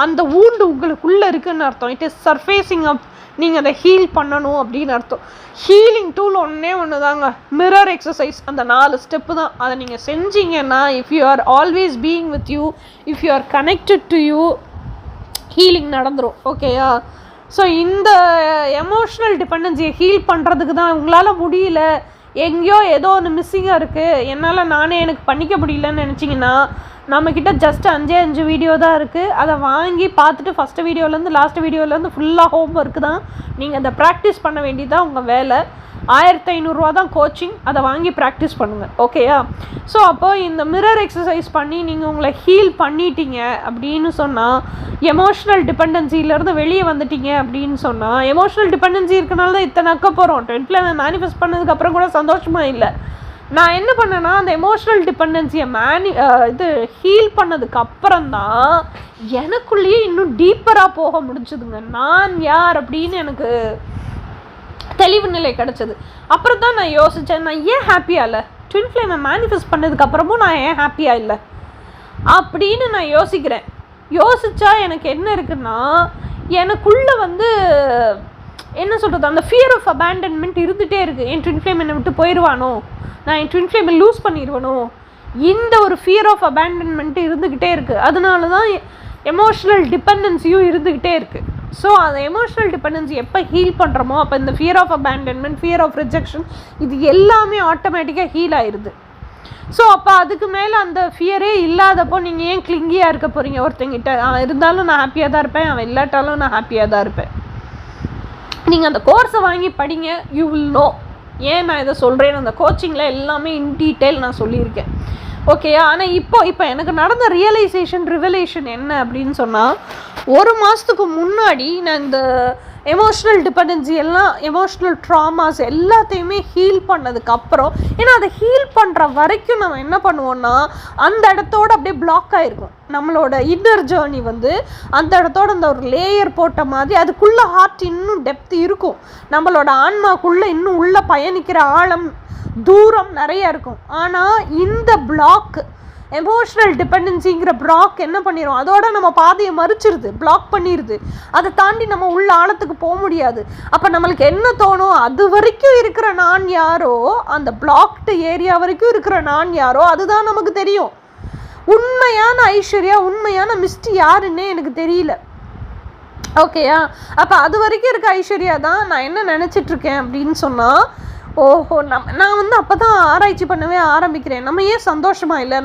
[SPEAKER 1] அந்த ஊண்டு உங்களுக்குள்ளே இருக்குதுன்னு அர்த்தம். இட் இஸ் சர்ஃபேஸிங் அப், நீங்கள் அதை ஹீல் பண்ணணும் அப்படின்னு அர்த்தம். ஹீலிங் டூல் ஒன்று தாங்க, மிரர் எக்ஸசைஸ். அந்த 4 ஸ்டெப்பு தான். அதை நீங்கள் செஞ்சீங்கன்னா if you are always being with you, if you are connected to you, healing நடந்துடும். ஓகேயா? ஸோ இந்த எமோஷ்னல் டிபெண்டன்சியை ஹீல் பண்ணுறதுக்கு தான் உங்களால் முடியல, எங்கேயோ ஏதோ ஒன்று மிஸ்ஸிங்காக இருக்குது, என்னால் நானே எனக்கு பண்ணிக்க முடியலன்னு நினச்சிங்கன்னா நம்மக்கிட்ட ஜஸ்ட் 5 வீடியோ தான் இருக்குது. அதை வாங்கி பார்த்துட்டு ஃபஸ்ட்டு வீடியோலேருந்து லாஸ்ட் வீடியோலேருந்து ஃபுல்லாக ஹோம் ஒர்க்கு தான். நீங்கள் அதை ப்ராக்டிஸ் பண்ண வேண்டியதான் உங்கள் வேலை. 1500 தான் கோச்சிங். அதை வாங்கி ப்ராக்டிஸ் பண்ணுங்கள். ஓகேயா? ஸோ அப்போது இந்த மிரர் எக்ஸசைஸ் பண்ணி நீங்கள் உங்களை ஹீல் பண்ணிட்டீங்க அப்படின்னு சொன்னால், எமோஷ்னல் டிபெண்டன்சியிலேருந்து வெளியே வந்துட்டீங்க அப்படின்னு சொன்னால், எமோஷ்னல் டிபெண்டன்சி இருக்கனால தான் இத்தனை அக்க போகிறோம். 20ல் மேனிஃபெஸ்ட் பண்ணதுக்கப்புறம் கூட சந்தோஷமாக இல்லை. நான் என்ன பண்ணேன்னா அந்த எமோஷ்னல் டிபெண்டன்சியை ஹீல் பண்ணதுக்கு அப்புறம் தான் எனக்குள்ளேயே இன்னும் டீப்பராக போக முடிஞ்சதுங்க. நான் யார் அப்படின்னு எனக்கு தெளிவு நிலை கிடச்சிது. அப்புறம் தான் நான் யோசித்தேன், நான் ஏன் ஹாப்பியாக இல்லை, ட்வின் ஃப்ளேமை மேனிஃபெஸ்ட் பண்ணதுக்கப்புறமும் நான் ஏன் ஹாப்பியாக இல்லை அப்படின்னு நான் யோசிக்கிறேன். யோசித்தா எனக்கு என்ன இருக்குன்னா, எனக்குள்ளே என்ன சொல்கிறது, அந்த ஃபியர் ஆஃப் அபேண்டன்மெண்ட் இருந்துகிட்டே இருக்குது. என் ட்வின் ஃப்ளேம் என்னை விட்டு போயிடுவானோ, நான் என் ட்வின் ஃப்ளேமை லூஸ் பண்ணிடுவானோ, இந்த ஒரு ஃபியர் ஆஃப் அபேண்டன்மெண்ட்டு இருந்துக்கிட்டே இருக்குது. அதனால தான் எமோஷ்னல் டிபெண்டன்சியும் இருந்துக்கிட்டே இருக்குது. ஸோ அந்த எமோஷ்னல் டிபெண்டன்சி எப்போ ஹீல் பண்ணுறோமோ அப்போ இந்த fear of abandonment, fear of rejection இது எல்லாமே ஆட்டோமேட்டிக்காக ஹீல் ஆயிடுது. ஸோ அப்போ அதுக்கு மேலே அந்த ஃபியரே இல்லாதப்போ நீங்கள் ஏன் கிளிங்கியாக இருக்க போகிறீங்க ஒருத்தங்கிட்ட? அவன் இருந்தாலும் நான் ஹாப்பியாக தான் இருப்பேன், அவன் இல்லாட்டாலும் நான் ஹாப்பியாக தான் இருப்பேன். நீங்கள் அந்த கோர்ஸை வாங்கி படிங்க, யூ வில் நோ. ஏன் நான் இதை சொல்கிறேன், அந்த கோச்சிங்கில் எல்லாமே இன் டீட்டெயில் நான் சொல்லியிருக்கேன். ஓகேயா? ஆனால் இப்போ எனக்கு நடந்த ரிவலேஷன் என்ன அப்படின்னு சொன்னால், 1 மாதத்துக்கு முன்னாடி நான் இந்த எமோஷ்னல் டிபெண்டன்சி எல்லாம், எமோஷ்னல் ட்ராமாஸ் எல்லாத்தையுமே ஹீல் பண்ணதுக்கப்புறம், ஏன்னா அதை ஹீல் பண்ணுற வரைக்கும் நம்ம என்ன பண்ணுவோன்னா அந்த இடத்தோடு அப்படியே பிளாக் ஆகிருக்கும். நம்மளோட இன்னர் ஜேர்னி அந்த இடத்தோட அந்த ஒரு லேயர் போட்ட மாதிரி அதுக்குள்ளே ஹார்ட் இன்னும் டெப்த் இருக்கும். நம்மளோட ஆன்மாக்குள்ளே இன்னும் உள்ளே பயணிக்கிற ஆழம் தூரம் நிறைய இருக்கும். ஆனால் இந்த பிளாக், எமோஷ்னல் டிபெண்டன்சிங்கிற பிளாக் என்ன பண்ணிடும், அதோட நம்ம பாதையை மறிச்சிருது, பிளாக் பண்ணிடுது. அதை தாண்டி நம்ம உள்ள ஆழத்துக்கு போக முடியாது. அப்போ நம்மளுக்கு என்ன தோணும், அது வரைக்கும் இருக்கிற நான் யாரோ, அந்த பிளாக்டு ஏரியா வரைக்கும் இருக்கிற நான் யாரோ அதுதான் நமக்கு தெரியும். உண்மையான ஐஸ்வர்யா, உண்மையான மிஸ்டி யாருன்னே எனக்கு தெரியல. ஓகேயா? அப்போ அது வரைக்கும் இருக்க ஐஸ்வர்யா தான் நான் என்ன நினச்சிட்ருக்கேன் அப்படின்னு சொன்னால், ஓஹோ நான் அப்போ தான் ஆராய்ச்சி பண்ணவே ஆரம்பிக்கிறேன். நம்ம ஏன் சந்தோஷமாக இல்லை,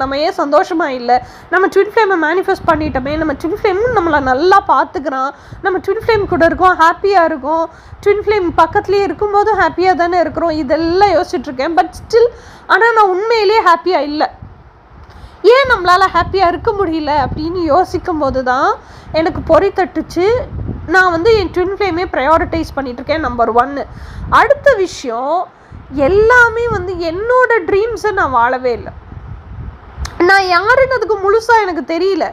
[SPEAKER 1] நம்ம ட்வின் ஃப்ளேமை மேனிஃபெஸ்ட் பண்ணிட்டோமே, நம்ம ட்வின் ஃப்ளேமும் நம்மளை நல்லா பார்த்துக்கிறான், நம்ம ட்வின் ஃப்ளேம் கூட இருக்கோம், ஹாப்பியாக இருக்கும், ட்வின் ஃப்ளேம் பக்கத்துலேயே இருக்கும்போதும் ஹாப்பியாக தானே இருக்கிறோம், இதெல்லாம் யோசிச்சுட்ருக்கேன். பட் ஸ்டில் ஆனால் நான் உண்மையிலே ஹாப்பியாக இல்லை. ஏன் நம்மளால் ஹாப்பியாக இருக்க முடியல அப்படின்னு யோசிக்கும் போது தான் எனக்கு பொறி தட்டுச்சு. நான் என் ட்வின் ஃப்ளேமே ப்ரையாரிட்டைஸ் பண்ணிகிட்ருக்கேன், நம்பர் 1. அடுத்த விஷயம், எல்லாமே என்னோட ட்ரீம்ஸை நான் வாழவே இல்லை. நான் யாருன்னதுக்கு முழுசாக எனக்கு தெரியல.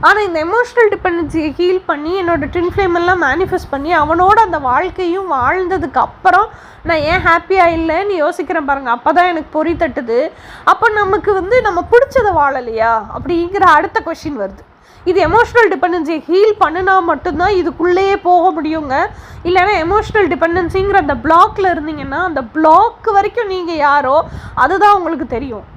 [SPEAKER 1] ஆனால் இந்த எமோஷ்னல் டிபெண்டன்சியை ஹீல் பண்ணி என்னோடய ட்வின் ஃப்ளேம் எல்லாம் மேனிஃபெஸ்ட் பண்ணி அவனோட அந்த வாழ்க்கையும் வாழ்ந்ததுக்கு அப்புறம் நான் ஏன் ஹாப்பியாக இல்லைன்னு யோசிக்கிறேன் பாருங்கள். அப்போ தான் எனக்கு பொறி தட்டுது. அப்போ நமக்கு நம்ம பிடிச்சதை வாழலையா அப்படிங்கிற அடுத்த கொஷின் வருது. இது எமோஷ்னல் டிபெண்டன்சியை ஹீல் பண்ணினா மட்டும்தான் இதுக்குள்ளேயே போக முடியுங்க. இல்லைன்னா எமோஷ்னல் டிபெண்டன்சிங்கிற அந்த பிளாக்ல இருந்தீங்கன்னா அந்த பிளாக் வரைக்கும் நீங்கள் யாரோ அதுதான் உங்களுக்கு தெரியும்.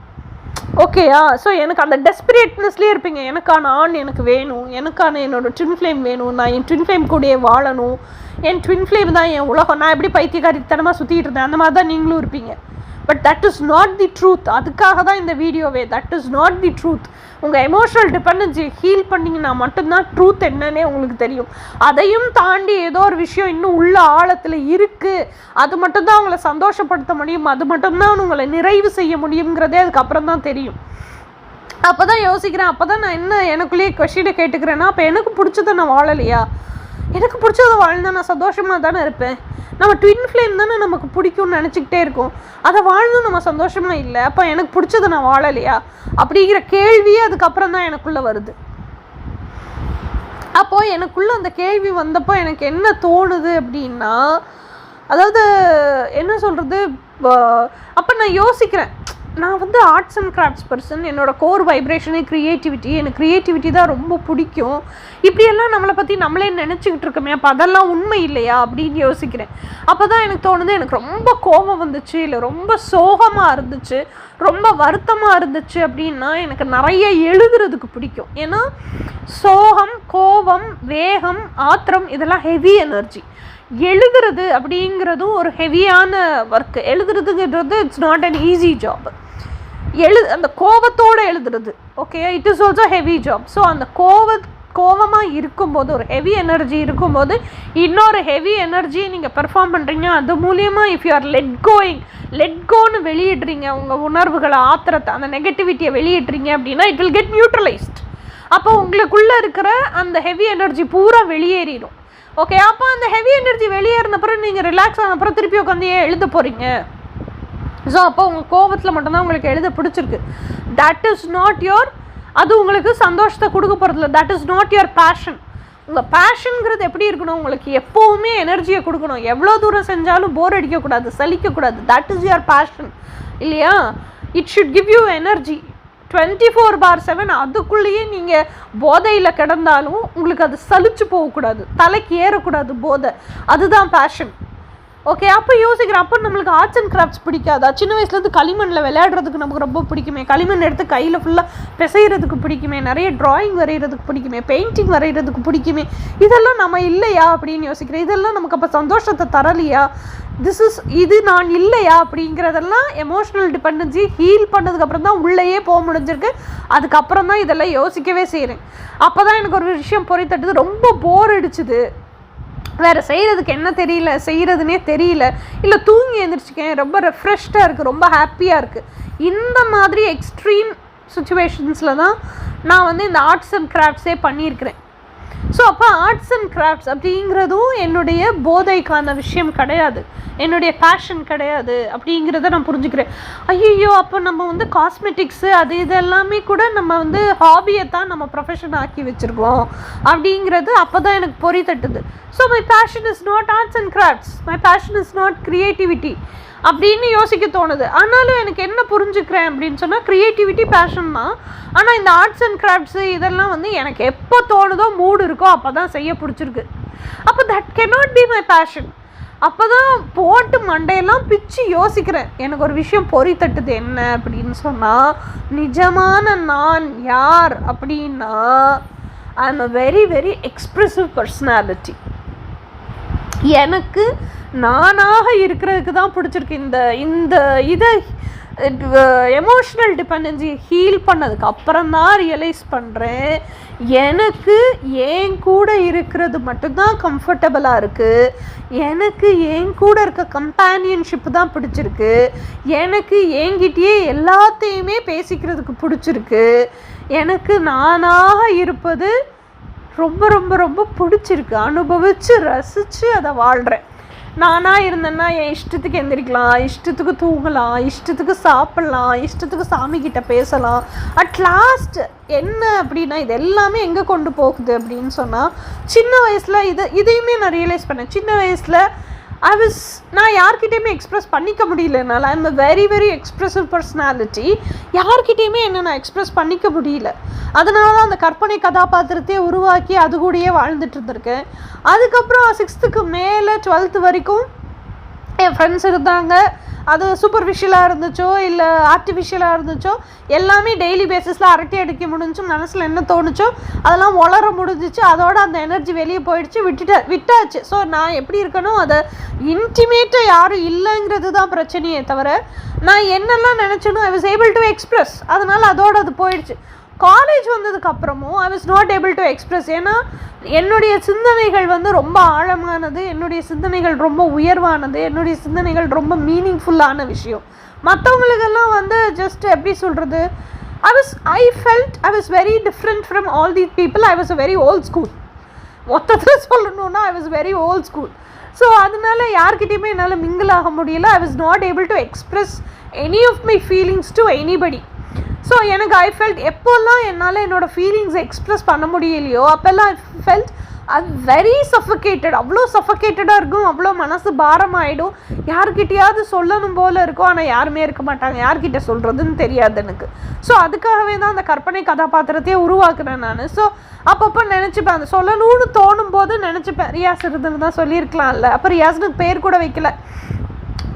[SPEAKER 1] ஓகேயா? ஸோ எனக்கு அந்த டெஸ்பிரேட்னஸ்லேயே இருப்பீங்க. எனக்கான ஆண் எனக்கு வேணும், எனக்கான என்னோடய ட்வின் ஃப்ளேம் வேணும், நான் என் ட்வின் ஃப்ளேம் கூடயே வாழணும், என் ட்வின் ஃப்ளேம் தான் என் உலகம், நான் எப்படி பைத்தியக்காரித்தனமாக சுற்றிட்டு இருந்தேன் அந்த மாதிரி தான் நீங்களும் இருப்பீங்க. But that is not the truth. அதுக்காக தான் இந்த வீடியோவே. That is not the truth. உங்கள் எமோஷ்னல் டிபெண்டன்சியை ஹீல் பண்ணிங்கன்னா மட்டும்தான் ட்ரூத் என்னன்னே உங்களுக்கு தெரியும். அதையும் தாண்டி ஏதோ ஒரு விஷயம் இன்னும் உள்ள ஆழத்தில் இருக்குது, அது மட்டும்தான் உங்களை சந்தோஷப்படுத்த முடியும், அது மட்டும்தான் உங்களை நிறைவு செய்ய முடியுங்கிறதே அதுக்கப்புறம் தான் தெரியும். அப்போ தான் யோசிக்கிறேன். அப்போ தான் நான் என்ன எனக்குள்ளேயே கொஷினை கேட்டுக்கிறேன்னா, அப்போ எனக்கு பிடிச்சதை நான் வாழலையா? எனக்கு பிடிச்சதை வாழ்ந்தால் நான் சந்தோஷமாக தானே இருப்பேன். நம்ம ட்வின் ஃப்ளேம் தானே நமக்கு பிடிக்கும்னு நினச்சிக்கிட்டே இருக்கோம். அதை வாழ்ந்தும் நம்ம சந்தோஷமாக இல்லை. அப்போ எனக்கு பிடிச்சதை நான் வாழலையா அப்படிங்கிற கேள்வியே அதுக்கப்புறம் தான் எனக்குள்ளே வருது. அப்போது எனக்குள்ளே அந்த கேள்வி வந்தப்போ எனக்கு என்ன தோணுது அப்படின்னா, அதாவது என்ன சொல்கிறது, அப்போ நான் யோசிக்கிறேன், நான் ஆர்ட்ஸ் அண்ட் கிராஃப்ட்ஸ் பர்சன், என்னோடய கோர் வைப்ரேஷனே க்ரியேட்டிவிட்டி, எனக்கு க்ரியேட்டிவிட்டி தான் ரொம்ப பிடிக்கும். இப்படியெல்லாம் நம்மளை பற்றி நம்மளே நினச்சிக்கிட்டு இருக்கோமே, அப்போ அதெல்லாம் உண்மை இல்லையா அப்படின்னு யோசிக்கிறேன். அப்போ தான் எனக்கு தோணுது, எனக்கு ரொம்ப கோபம் வந்துச்சு, இல்லை ரொம்ப சோகமாக இருந்துச்சு, ரொம்ப வருத்தமாக இருந்துச்சு அப்படின்னா எனக்கு நிறைய எழுதுறதுக்கு பிடிக்கும். ஏன்னா சோகம், கோபம், வேகம், ஆத்திரம் இதெல்லாம் ஹெவி எனர்ஜி. எழுதுறது அப்படிங்கிறதும் ஒரு ஹெவியான ஒர்க்கு. எழுதுறதுங்கிறது it's not an easy job. அந்த கோபத்தோடு எழுதுறது, okay, it is also heavy job. So அந்த கோவமாக இருக்கும்போது, ஒரு ஹெவி எனர்ஜி இருக்கும்போது இன்னொரு ஹெவி எனர்ஜியை நீங்கள் பெர்ஃபார்ம் பண்ணுறீங்க. அது மூலியமாக இஃப் யூ ஆர் லெட் கோன்னு வெளியிடுறீங்க, உங்கள் உணர்வுகளை, ஆத்திரத்தை, அந்த நெகட்டிவிட்டியை வெளியிடுறீங்க அப்படின்னா இட் வில் கெட் நியூட்ரலைஸ்ட். அப்போ உங்களுக்குள்ளே இருக்கிற அந்த ஹெவி எனர்ஜி பூரா வெளியேறிடும். ஓகே, அப்போ அந்த ஹெவி எனர்ஜி வெளியேறினப்புறம் நீங்கள் ரிலாக்ஸ் ஆனப்புறம் திருப்பி உட்காந்து ஏன் எழுத போகிறீங்க? ஸோ அப்போ உங்கள் கோபத்தில் மட்டும்தான் உங்களுக்கு எழுத பிடிச்சிருக்கு. தட் இஸ் நாட் யுவர், அது உங்களுக்கு சந்தோஷத்தை கொடுக்க போகிறதில்ல. That is not your fashion. உங்கள் பேஷனுங்கிறது எப்படி இருக்கணும், உங்களுக்கு எப்போவுமே எனர்ஜியை கொடுக்கணும். எவ்வளோ தூரம் செஞ்சாலும் போர் அடிக்கக்கூடாது, சலிக்கக்கூடாது. தட் இஸ் யுவர் பேஷன் இல்லையா? It should give you energy 24/7. அதுக்குள்ளேயே நீங்கள் போதையில் கிடந்தாலும் உங்களுக்கு அது சலிச்சு போகக்கூடாது, தலைக்கு ஏறக்கூடாது போதை. அதுதான் பேஷன். ஓகே, அப்போ யோசிக்கிறேன், அப்போ நம்மளுக்கு ஆர்ட்ஸ் அண்ட் கிராஃப்ட்ஸ் பிடிக்காதா? சின்ன வயசுலேருந்து களிமண்ணில் விளையாடுறதுக்கு நமக்கு ரொம்ப பிடிக்குமே, களிமண் எடுத்து கையில் ஃபுல்லாக பிசைகிறதுக்கு பிடிக்குமே, நிறைய ட்ராயிங் வரைகிறதுக்கு பிடிக்குமே, பெயிண்டிங் வரைகிறதுக்கு பிடிக்குமே. இதெல்லாம் நம்ம இல்லையா அப்படின்னு யோசிக்கிறேன். இதெல்லாம் நமக்கு அப்போ சந்தோஷத்தை தரலையா? இது நான் இல்லையா அப்படிங்கிறதெல்லாம் எமோஷ்னல் டிபெண்டன்சி ஹீல் பண்ணதுக்கப்புறம் தான் உள்ளேயே போக முடிஞ்சிருக்கு. அதுக்கப்புறம் தான் இதெல்லாம் யோசிக்கவே செய்கிறேன். அப்போ தான் எனக்கு ஒரு விஷயம் பொறி தட்டுது, ரொம்ப போர் அடிச்சுது, வேறு செய்கிறதுக்கு என்ன தெரியல, செய்கிறதுனே தெரியல, இல்லை தூங்கி எழுந்திரிச்சிக்கேன், ரொம்ப ரெஃப்ரெஷ்டாக இருக்குது, ரொம்ப ஹாப்பியாக இருக்குது. இந்த மாதிரி எக்ஸ்ட்ரீம் சுச்சுவேஷன்ஸில் தான் நான் இந்த ஆர்ட்ஸ் அண்ட் கிராஃப்ட்ஸே பண்ணியிருக்கிறேன். ஸோ அப்போ ஆர்ட்ஸ் அண்ட் கிராஃப்ட்ஸ் அப்படிங்கிறதும் என்னுடைய போதைக்கான விஷயம் கிடையாது, என்னுடைய பேஷன் கிடையாது அப்படிங்கிறத நான் புரிஞ்சுக்கிறேன். ஐயோ, அப்போ நம்ம காஸ்மெட்டிக்ஸு அது இதெல்லாமே கூட நம்ம ஹாபியை தான் நம்ம ப்ரொஃபஷன் ஆக்கி வச்சுருக்கோம் அப்படிங்கிறது அப்போ தான் எனக்கு பொறி தட்டுது. So my passion is not arts and crafts, my passion is not creativity அப்படின்னு யோசிக்க தோணுது. ஆனாலும் எனக்கு என்ன புரிஞ்சுக்கிறேன் அப்படின்னு சொன்னால் க்ரியேட்டிவிட்டி பேஷன் தான். ஆனால் இந்த ஆர்ட்ஸ் அண்ட் கிராஃப்ட்ஸு இதெல்லாம் எனக்கு எப்போ தோணுதோ, மூடு இருக்கோ அப்போ தான் செய்ய பிடிச்சிருக்கு. அப்போ that cannot be my passion. அப்போ தான் போட்டு மண்டையெல்லாம் பிச்சு யோசிக்கிறேன். எனக்கு ஒரு விஷயம் பொறி தட்டுது என்ன அப்படின்னு சொன்னால், நிஜமான நான் யார் அப்படின்னா ஐ am a very very expressive personality. எனக்கு நானாக இருக்கிறதுக்கு தான் பிடிச்சிருக்கு. இந்த இதை எமோஷ்னல் டிபெண்டன்சி ஹீல் பண்ணதுக்கு அப்புறம் தான் ரியலைஸ் பண்ணுறேன், எனக்கு என் கூட இருக்கிறது மட்டும்தான் கம்ஃபர்டபுளாக இருக்குது, எனக்கு என் கூட இருக்க கம்பேனியன்ஷிப்பு தான் பிடிச்சிருக்கு, எனக்கு என்கிட்டயே எல்லாத்தையுமே பேசிக்கிறதுக்கு பிடிச்சிருக்கு, எனக்கு நானாக இருப்பது ரொம்ப ரொம்ப ரொம்ப பிடிச்சிருக்கு, அனுபவித்து ரசித்து அதை வாழ்கிறேன். நானாக இருந்தேன்னா என் இஷ்டத்துக்கு எந்திரிக்கலாம், இஷ்டத்துக்கு தூங்கலாம், இஷ்டத்துக்கு சாப்பிட்லாம், இஷ்டத்துக்கு சாமிக்கிட்ட பேசலாம். அட் லாஸ்ட் என்ன அப்படின்னா இது எல்லாமே எங்கே கொண்டு போகுது அப்படின்னு சொன்னால், சின்ன வயசில் இதையுமே நான் ரியலைஸ் பண்ணேன். சின்ன வயசில் நான் யார்கிட்டையுமே எக்ஸ்ப்ரெஸ் பண்ணிக்க முடியலனால I am a very very expressive personality. யார்கிட்டையுமே என்ன நான் எக்ஸ்ப்ரெஸ் பண்ணிக்க முடியல. அதனால தான் அந்த கற்பனை கதாபாத்திரத்தையே உருவாக்கி அது கூடயே வாழ்ந்துட்டு இருந்திருக்கேன். அதுக்கப்புறம் 6th மேலே 12th வரைக்கும் என் ஃப்ரெண்ட்ஸ் இருந்தாங்க. அது சூப்பர்ஃபிஷியலாக இருந்துச்சோ இல்லை ஆர்டிஃபிஷியலாக இருந்துச்சோ எல்லாமே டெய்லி பேசிஸில் அரட்டை அடிக்க முடிஞ்சு, மனசில் என்ன தோணுச்சோ அதெல்லாம் வளர முடிஞ்சிச்சு. அதோட அந்த எனர்ஜி வெளியே போயிடுச்சு, விட்டாச்சு. ஸோ நான் எப்படி இருக்கணும், அதை இன்டிமேட்டாக யாரும் இல்லைங்கிறது தான் பிரச்சனையே தவிர நான் என்னெல்லாம் நினச்சேனோ I was able to express. அதனால் அதோடு அது போயிடுச்சு. காலேஜ் வந்ததுக்கப்புறமும் I was not able to express. ஏன்னா என்னுடைய சிந்தனைகள் ரொம்ப ஆழமானது, என்னுடைய சிந்தனைகள் ரொம்ப உயர்வானது, என்னுடைய சிந்தனைகள் ரொம்ப மீனிங்ஃபுல்லான விஷயம். மற்றவங்களுக்கெல்லாம் ஜஸ்ட் எப்படி சொல்கிறது, I felt I was very different from all these people. I was a very old school. மொத்தத்தில் சொல்லணுன்னா I was very old school. So அதனால யார்கிட்டையுமே என்னால் மிங்கிள் ஆக முடியல. I was not able to express any of my feelings to anybody. So எனக்கு I felt எப்போல்லாம் என்னால் என்னோடய ஃபீலிங்ஸை எக்ஸ்ப்ரெஸ் பண்ண முடியலையோ அப்போல்லாம் ஐ ஃபெல்ட் வெரி சஃபகேட்டட். அவ்வளோ சஃபகேட்டடாக இருக்கும், அவ்வளோ மனசு பாரமாகிடும். யார்கிட்டையாவது சொல்லணும் போல் இருக்கும், ஆனால் யாருமே இருக்க மாட்டாங்க, யார்கிட்ட சொல்கிறதுன்னு தெரியாது எனக்கு. ஸோ அதுக்காகவே தான் அந்த கற்பனை கதாபாத்திரத்தையே உருவாக்குனேன் நான். ஸோ அப்பப்போ நினச்சிப்பேன், அந்த சொல்லணும்னு தோணும் போது நினச்சிப்பேன் ரியாஸ் இருந்துன்னு தான் சொல்லியிருக்கலாம்ல, அப்போ ரியாஸ்னுக்கு பேர் கூட வைக்கல,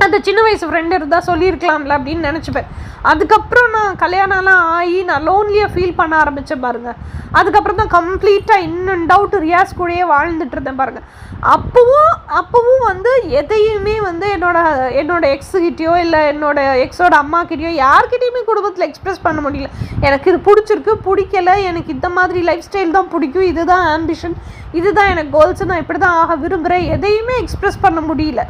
[SPEAKER 1] அந்த சின்ன வயசு ஃப்ரெண்டு இருந்தால் சொல்லியிருக்கலாம்ல அப்படின்னு நினச்சிப்பேன். அதுக்கப்புறம் நான் கல்யாணம்லாம் ஆகி நான் லோன்லியாக ஃபீல் பண்ண ஆரம்பித்தேன் பாருங்கள். அதுக்கப்புறம் தான் கம்ப்ளீட்டாக இன்னும் டவுட் ரியாஸ் கூடயே வாழ்ந்துட்டு இருந்தேன் பாருங்கள். அப்பவும் எதையுமே என்னோட எக்ஸுக்கிட்டேயோ இல்லை என்னோட எக்ஸோட அம்மாக்கிட்டேயோ யார்கிட்டையுமே குடும்பத்தில் எக்ஸ்ப்ரெஸ் பண்ண முடியல. எனக்கு இது பிடிச்சிருக்கு, பிடிக்கல, எனக்கு இந்த மாதிரி லைஃப் ஸ்டைல் தான் பிடிக்கும், இதுதான் ஆம்பிஷன், இதுதான் எனக்கு கோல்ஸ், நான் இப்படி தான் ஆக விரும்புகிறேன், எதையுமே எக்ஸ்ப்ரெஸ் பண்ண முடியல,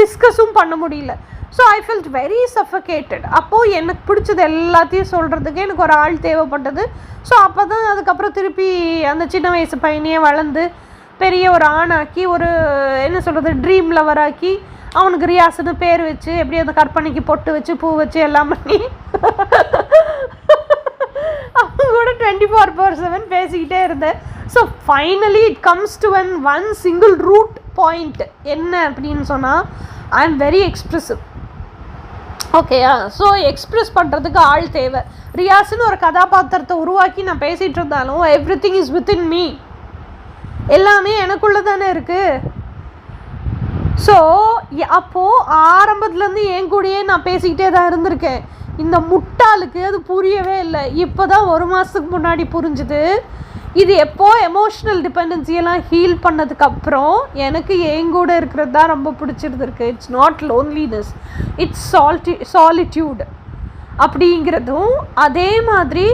[SPEAKER 1] டிஸ்கஸும் பண்ண முடியல. So I felt very suffocated. அப்போது எனக்கு பிடிச்சது எல்லாத்தையும் சொல்கிறதுக்கு எனக்கு ஒரு ஆள் தேவைப்பட்டது. ஸோ அப்போ தான் அதுக்கப்புறம் திருப்பி அந்த சின்ன வயசு பையனையே வளர்ந்து பெரிய ஒரு ஆணாக்கி, ஒரு என்ன சொல்கிறது, ட்ரீம் லவராக்கி, அவனுக்கு ரியாஸ்னு பேர் வச்சு எப்படி அந்த கற்பனைக்கு பொட்டு வச்சு பூ வச்சு எல்லாம் பண்ணி அவங்க கூட 24/7 பேசிக்கிட்டே இருந்தேன். So finally it comes to one single root point. என்ன அப்படின்னு சொன்னால் ஐ எம் வெரி எக்ஸ்ப்ரெசிவ். ஓகேயா? ஸோ எக்ஸ்ப்ரெஸ் பண்ணுறதுக்கு ஆள் தேவை. ரியாஸ்னு ஒரு கதாபாத்திரத்தை உருவாக்கி நான் பேசிகிட்டு இருந்தாலும் எவ்ரிதிங் இஸ் வித்தின் மீ, எல்லாமே எனக்குள்ளே தானே இருக்குது. ஸோ அப்போது ஆரம்பத்துலேருந்து என் கூடயே நான் பேசிக்கிட்டே தான் இருந்திருக்கேன். இந்த முட்டாளுக்கு அது புரியவே இல்லை. இப்போ தான் 1 மாதத்துக்கு முன்னாடி புரிஞ்சுது. இது எப்போது எமோஷ்னல் டிபெண்டன்சியெல்லாம் ஹீல் பண்ணதுக்கப்புறம் எனக்கு என் கூட இருக்கிறது தான் ரொம்ப பிடிச்சிருந்துருக்கு. It's not loneliness, it's solitude அப்படிங்கிறதும். அதே மாதிரி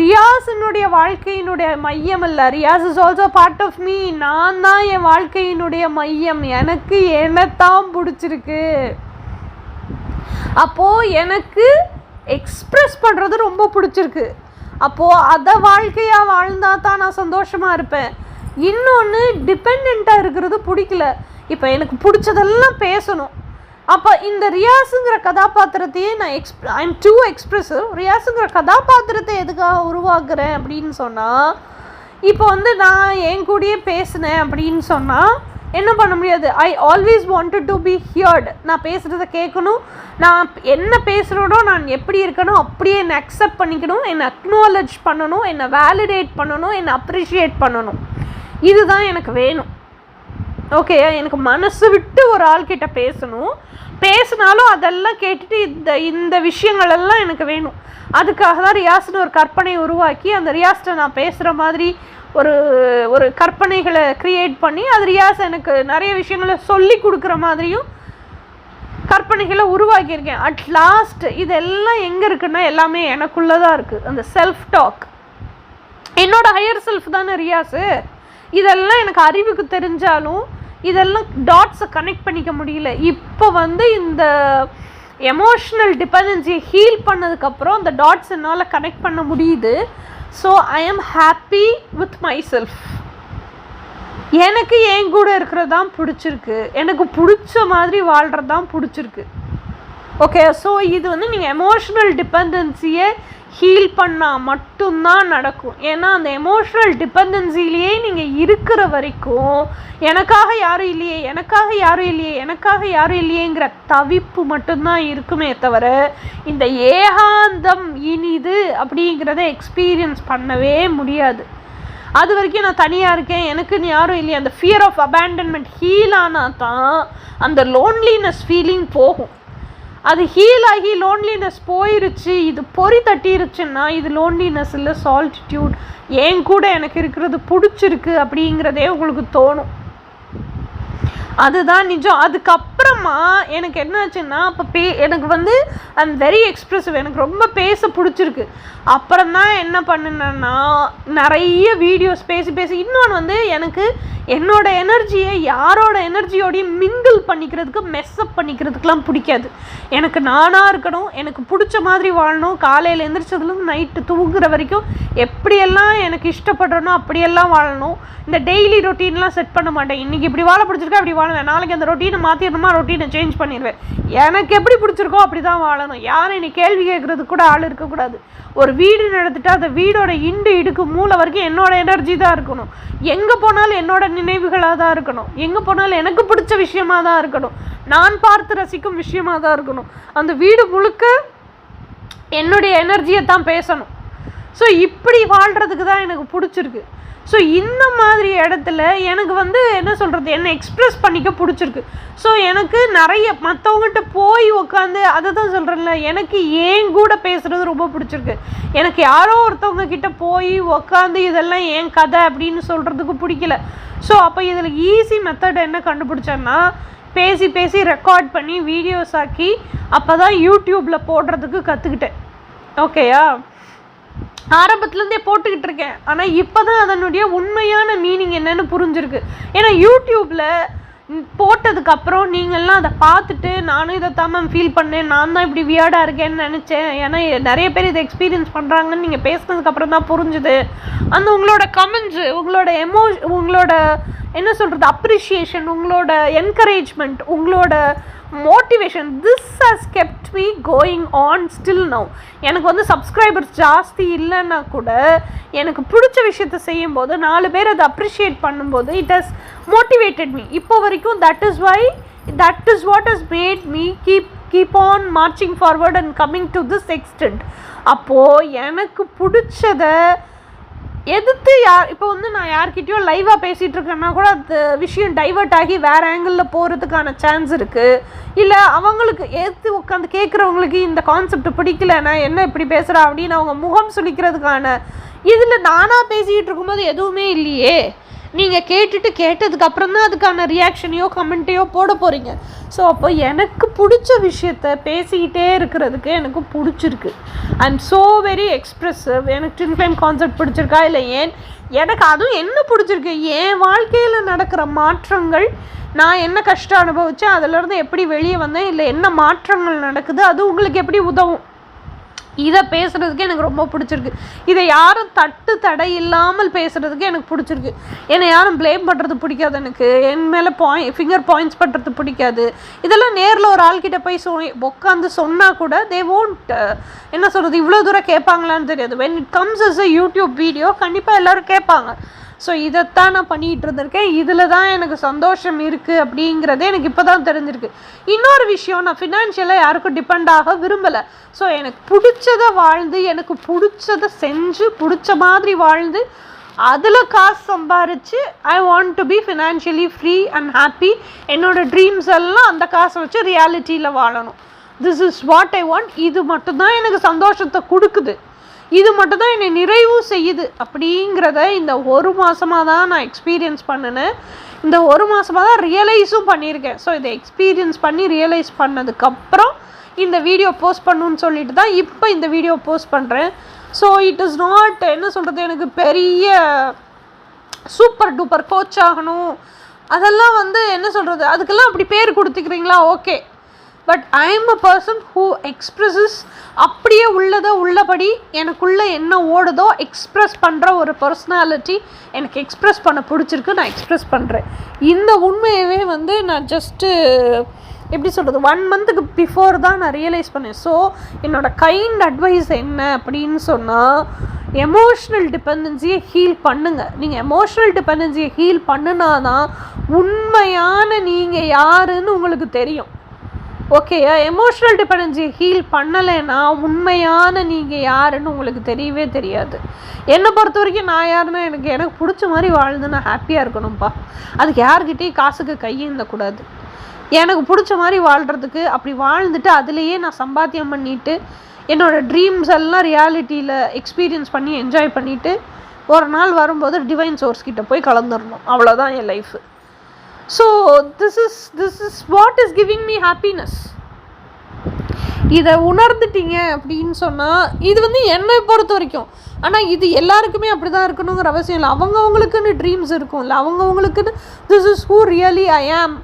[SPEAKER 1] ரியாஸினுடைய வாழ்க்கையினுடைய மையம் இல்லை, Riyas is also part of me. நான் தான் என் வாழ்க்கையினுடைய மையம், எனக்கு என்னத்தான் பிடிச்சிருக்கு. அப்போது எனக்கு எக்ஸ்ப்ரெஸ் பண்ணுறது ரொம்ப பிடிச்சிருக்கு. அப்போது அதை வாழ்க்கையாக வாழ்ந்தால் தான் நான் சந்தோஷமாக இருப்பேன். இன்னொன்று டிபெண்ட்டாக இருக்கிறது பிடிக்கல. இப்போ எனக்கு பிடிச்சதெல்லாம் பேசணும். அப்போ இந்த ரியாஸுங்கிற கதாபாத்திரத்தையே நான் ஐ எம் டூ எக்ஸ்ப்ரெசிவ். ரியாஸுங்கிற கதாபாத்திரத்தை எதுக்காக உருவாக்குறேன் அப்படின்னு சொன்னால், இப்போ நான் என் கூடயே பேசினேன் அப்படின்னு சொன்னால் என்ன பண்ண முடியாது. I always wanted to be heard. நான் பேசுகிறத கேட்கணும், நான் என்ன பேசுகிறோனோ நான் எப்படி இருக்கணும் அப்படியே என்னை அக்செப்ட் பண்ணிக்கணும், என்னை அக்னாலஜ் பண்ணணும், என்னை வேலிடேட் பண்ணணும், என்னை அப்ரிஷியேட் பண்ணணும். இதுதான் எனக்கு வேணும். ஓகே, எனக்கு மனசு விட்டு ஒரு ஆள்கிட்ட பேசணும். பேசினாலும் அதெல்லாம் கேட்டுட்டு இந்த விஷயங்களெல்லாம் எனக்கு வேணும். அதுக்காக தான் ரியாஸ்னு ஒரு கற்பனை உருவாக்கி அந்த ரியாஸ்ட்டை நான் பேசுகிற மாதிரி ஒரு கற்பனைகளை க்ரியேட் பண்ணி அது ரியாஸ் எனக்கு நிறைய விஷயங்களை சொல்லி கொடுக்குற மாதிரியும் கற்பனைகளை உருவாக்கியிருக்கேன். அட் லாஸ்ட் இதெல்லாம் எங்கே இருக்குன்னா எல்லாமே எனக்குள்ளே தான் இருக்குது. அந்த செல்ஃப் டாக், என்னோட ஹையர் செல்ஃப் தானே ரியாஸு. இதெல்லாம் எனக்கு அறிவுக்கு தெரிஞ்சாலும் இதெல்லாம் டாட்ஸை கனெக்ட் பண்ணிக்க முடியல. இப்போ இந்த எமோஷ்னல் டிபெண்டன்சியை ஹீல் பண்ணதுக்கப்புறம் அந்த டாட்ஸ் என்னால் கனெக்ட் பண்ண முடியுது. So I am happy with myself. எனக்கு என் கூட இருக்கிறது தான் பிடிச்சிருக்கு, எனக்கு பிடிச்ச மாதிரி வாழ்கிறது தான் பிடிச்சிருக்கு. ஓகே, ஸோ இது வந்து நீங்கள் எமோஷ்னல் டிபெண்டன்சியை ஹீல் பண்ணால் மட்டும்தான் நடக்கும். ஏன்னா அந்த எமோஷ்னல் டிபெண்டன்சிலேயே நீங்கள் இருக்கிற வரைக்கும் எனக்காக யாரும் இல்லையே, எனக்காக யாரும் இல்லையே, எனக்காக யாரும் இல்லையேங்கிற தவிப்பு மட்டும்தான் இருக்குமே தவிர இந்த ஏகாந்தம் இனிது அப்படிங்கிறத எக்ஸ்பீரியன்ஸ் பண்ணவே முடியாது. அது வரைக்கும் நான் தனியாக இருக்கேன், எனக்குன்னு யாரும் இல்லையே, அந்த ஃபியர் ஆஃப் அபேண்டன்மெண்ட் ஹீல் ஆனால் தான் அந்த லோன்லினஸ் ஃபீலிங் போகும். அது ஹீல் ஆகி லோன்லினஸ் போயிருச்சு, இது பொறி தட்டிருச்சுன்னா இது லோன்லினஸ் இல்லை, சால்டிடியூட். என் கூட எனக்கு இருக்கிறது பிடிச்சிருக்கு அப்படிங்கிறதே உங்களுக்கு தோணும். அதுதான் நிஜம். அதுக்கப்புறமா எனக்கு என்னாச்சுன்னா அப்போ எனக்கு வந்து ஐம் வெரி எக்ஸ்ப்ரெசிவ், எனக்கு ரொம்ப பேச பிடிச்சிருக்கு. அப்புறம் தான் என்ன பண்ணினேன்னா நிறைய வீடியோஸ் பேசி இன்னொன்று வந்து எனக்கு என்னோட எனர்ஜியை யாரோட எனர்ஜியோடையும் மிங்கிள் பண்ணிக்கிறதுக்கு மெஸ்அப் பண்ணிக்கிறதுக்கெலாம் பிடிக்காது. எனக்கு நானாக இருக்கணும், எனக்கு பிடிச்ச மாதிரி வாழணும். காலையில் எந்திரிச்சதுலேருந்து நைட்டு தூங்குற வரைக்கும் எப்படியெல்லாம் எனக்கு இஷ்டப்படுறனோ அப்படியெல்லாம் வாழணும். இந்த டெய்லி ரொட்டீன்லாம் செட் பண்ண மாட்டேன். இன்றைக்கி இப்படி வாழ பிடிச்சிருக்கா அப்படி வாழுவேன், நாளைக்கு அந்த ரொட்டீனை மாற்றிடணுமா ரொட்டீனை சேஞ்ச் பண்ணிடுவேன். எனக்கு எப்படி பிடிச்சிருக்கோ அப்படி தான் வாழணும். யாரும் என்னை கேள்வி கேட்குறதுக்கு கூட ஆள் இருக்கக்கூடாது. ஒரு வீடு நடத்திட்டு அந்த வீடோட இடுக்கு மூளை வரைக்கும் என்னோட எனர்ஜி தான் இருக்கணும். எங்கே போனாலும் என்னோட நினைவுகளாக தான் இருக்கணும், எங்கே போனாலும் எனக்கு பிடிச்ச விஷயமாக தான் இருக்கணும், நான் பார்த்து ரசிக்கும் விஷயமாக தான் இருக்கணும். அந்த வீடு முழுக்க என்னுடைய எனர்ஜியை தான் பேசணும். ஸோ இப்படி வாழ்கிறதுக்கு தான் எனக்கு பிடிச்சிருக்கு. ஸோ இந்த மாதிரி இடத்துல எனக்கு வந்து என்ன சொல்கிறது, என்னை எக்ஸ்ப்ரெஸ் பண்ணிக்க பிடிச்சிருக்கு. ஸோ எனக்கு நிறைய மற்றவங்ககிட்ட போய் உட்காந்து அதை தான் சொல்கிறேன்ல, எனக்கு ஏன் கூட பேசுகிறது ரொம்ப பிடிச்சிருக்கு. எனக்கு யாரோ ஒருத்தவங்க கிட்ட போய் உட்காந்து இதெல்லாம் ஏன் கதை அப்படின்னு சொல்கிறதுக்கு பிடிக்கல. ஸோ அப்போ இதில் ஈஸி மெத்தட் என்ன கண்டுபிடிச்சேன்னா பேசி ரெக்கார்ட் பண்ணி வீடியோஸ் ஆக்கி அப்போ தான் யூடியூப்பில் போடுறதுக்கு கற்றுக்கிட்டேன். ஓகேயா, ஆரம்பத்துலேருந்தே போட்டுக்கிட்டு இருக்கேன், ஆனால் இப்போ தான் அதனுடைய உண்மையான மீனிங் என்னன்னு புரிஞ்சிருக்கு. ஏன்னா யூடியூப்பில் போட்டதுக்கப்புறம் நீங்கள்லாம் அதை பார்த்துட்டு நானும் இதை தான் மேம் ஃபீல் பண்ணேன், நான் தான் இப்படி வியர்டாக இருக்கேன்னு நினச்சேன், ஏன்னா நிறைய பேர் இதை எக்ஸ்பீரியன்ஸ் பண்ணுறாங்கன்னு நீங்கள் பேசுனதுக்கப்புறம் தான் புரிஞ்சுது. அந்த உங்களோட கமெண்ட்ஸு, உங்களோட என்ன சொல்கிறது அப்ரிஷியேஷன், உங்களோட என்கரேஜ்மெண்ட், உங்களோட motivation, this has kept me going on still now. எனக்கு வந்து சப்ஸ்கிரைபர்ஸ் ஜாஸ்தி இல்லைன்னா கூட எனக்கு பிடிச்ச விஷயத்த செய்யும்போது 4 பேர் அதை அப்ரிஷியேட் பண்ணும்போது இட் ஹஸ் மோட்டிவேட்டட் மீ இப்போ வரைக்கும். That is what has made me keep on marching forward and coming to this extent. அப்போது எனக்கு பிடிச்சதை எதிர்த்து இப்போ வந்து நான் யார்கிட்டயோ லைவாக பேசிகிட்டு இருக்கேன்னா கூட அந்த விஷயம் டைவர்ட் ஆகி வேறு ஆங்கிளில் போகிறதுக்கான சான்ஸ் இருக்குது. இல்லை அவங்களுக்கு எதிர்த்து உட்காந்து கேட்குறவங்களுக்கு இந்த கான்செப்ட் பிடிக்கல, நான் என்ன இப்படி பேசுகிறேன் அப்படின்னு அவங்க முகம் சுளிக்கிறதுக்கான இதில் நானாக பேசிக்கிட்டு இருக்கும்போது எதுவுமே இல்லையே. நீங்கள் கேட்டதுக்கப்புறம் தான் அதுக்கான ரியாக்ஷனையோ கமெண்ட்டையோ போட போகிறீங்க. ஸோ அப்போ எனக்கு பிடிச்ச விஷயத்த பேசிக்கிட்டே இருக்கிறதுக்கு எனக்கு பிடிச்சிருக்கு. I am so very expressive. எனக்கு ட்வின் ஃப்ளேம் கான்செப்ட் பிடிச்சிருக்கா இல்லை எனக்கு அதுவும் என்ன பிடிச்சிருக்கு, என் வாழ்க்கையில் நடக்கிற மாற்றங்கள், நான் என்ன கஷ்டம் அனுபவித்தேன், அதிலேருந்து எப்படி வெளியே வந்தேன், இல்லை என்ன மாற்றங்கள் நடக்குது, அது உங்களுக்கு எப்படி உதவும், இதை பேசுகிறதுக்கு எனக்கு ரொம்ப பிடிச்சிருக்கு. இதை யாரும் தடை இல்லாமல் பேசுகிறதுக்கு எனக்கு பிடிச்சிருக்கு. என்னை யாரும் ப்ளேம் பண்ணுறது பிடிக்காது, எனக்கு என் மேலே ஃபிங்கர் பாயிண்ட்ஸ் பண்ணுறது பிடிக்காது. இதெல்லாம் நேரில் ஒரு ஆள்கிட்ட போய் உட்காந்து சொன்னால் கூட தே வோன்ட் என்ன சொல்கிறது இவ்வளோ தூரம் கேட்பாங்களான்னு தெரியாது. When it comes as a YouTube video கண்டிப்பாக எல்லோரும் கேட்பாங்க. ஸோ இதைத்தான் நான் பண்ணிகிட்டு இருந்திருக்கேன், இதில் தான் எனக்கு சந்தோஷம் இருக்குது அப்படிங்கிறதே எனக்கு இப்போ தான் தெரிஞ்சிருக்கு. இன்னொரு விஷயம், நான் ஃபினான்ஷியலாக யாருக்கும் டிபெண்ட் ஆக விரும்பலை. ஸோ எனக்கு பிடிச்சதை வாழ்ந்து, எனக்கு பிடிச்சதை செஞ்சு, பிடிச்ச மாதிரி வாழ்ந்து, அதில் காசு சம்பாரித்து I want to be financially free and happy. என்னோடய ட்ரீம்ஸ் எல்லாம் அந்த காசை வச்சு ரியாலிட்டியில் வாழணும். This is what I want. இது மட்டும்தான் எனக்கு சந்தோஷத்தை கொடுக்குது, இது மட்டும் தான் என்னை நிறைவு செய்யுது அப்படிங்கிறத இந்த 1 மாதமாக தான் நான் எக்ஸ்பீரியன்ஸ் பண்ணினேன். இந்த 1 மாதமாக தான் ரியலைஸும் பண்ணியிருக்கேன். ஸோ இதை எக்ஸ்பீரியன்ஸ் பண்ணி ரியலைஸ் பண்ணதுக்கப்புறம் இந்த வீடியோ போஸ்ட் பண்ணணுன்னு சொல்லிட்டு தான் இப்போ இந்த வீடியோ போஸ்ட் பண்ணுறேன். ஸோ இட் இஸ் நாட் என்ன சொல்கிறது, எனக்கு பெரிய சூப்பர் டூப்பர் கோச் ஆகணும் அதெல்லாம் வந்து என்ன சொல்கிறது, அதுக்கெல்லாம் அப்படி பேர் கொடுத்துக்கிறீங்களா, okay. But I am a person who expresses, அப்படியே உள்ளபடி எனக்குள்ளே என்ன ஓடுதோ எக்ஸ்ப்ரெஸ் பண்ணுற ஒரு பர்சனாலிட்டி. எனக்கு எக்ஸ்ப்ரெஸ் பண்ண பிடிச்சிருக்கு, நான் எக்ஸ்ப்ரெஸ் பண்ணுறேன். இந்த உண்மையவே வந்து நான் ஜஸ்ட்டு எப்படி சொல்கிறது 1 மந்த்துக்கு பிஃபோர் தான் நான் ரியலைஸ் பண்ணேன். ஸோ என்னோடய கைண்ட் அட்வைஸ் என்ன அப்படின்னு சொன்னால், எமோஷ்னல் டிபெண்டன்சியை ஹீல் பண்ணுங்கள். நீங்கள் எமோஷ்னல் டிபெண்டன்சியை ஹீல் பண்ணுனா தான் உண்மையான நீங்கள் யாருன்னு உங்களுக்கு தெரியும். ஓகேயா? எமோஷ்னல் டிபெண்டன்சியை ஹீல் பண்ணலைன்னா உண்மையான நீங்கள் யாருன்னு உங்களுக்கு தெரியவே தெரியாது. என்னை பொறுத்த வரைக்கும் நான் யாருன்னா, எனக்கு பிடிச்ச மாதிரி வாழ்ந்து நான் ஹாப்பியாக இருக்கணும்ப்பா. அதுக்கு யார்கிட்டையும் காசுக்கு கையேந்தக்கூடாது. எனக்கு பிடிச்ச மாதிரி வாழ்கிறதுக்கு, அப்படி வாழ்ந்துட்டு அதுலேயே நான் சம்பாத்தியம் பண்ணிவிட்டு என்னோடய ட்ரீம்ஸ் எல்லாம் ரியாலிட்டியில் எக்ஸ்பீரியன்ஸ் பண்ணி என்ஜாய் பண்ணிவிட்டு ஒரு நாள் வரும்போது டிவைன் சோர்ஸ் கிட்ட போய் கலந்துடணும். அவ்வளோதான் என் life. So this is what is giving me happiness. இதை உணர்ந்துட்டீங்க அப்படின்னு சொன்னால், இது வந்து என்னை பொறுத்த வரைக்கும், ஆனால் இது எல்லாருக்குமே அப்படி தான் இருக்கணுங்கிற அவசியம் இல்லை. அவங்கவுங்களுக்குன்னு ட்ரீம்ஸ் இருக்கும் இல்லை, அவங்கவுங்களுக்குன்னு this is who really I am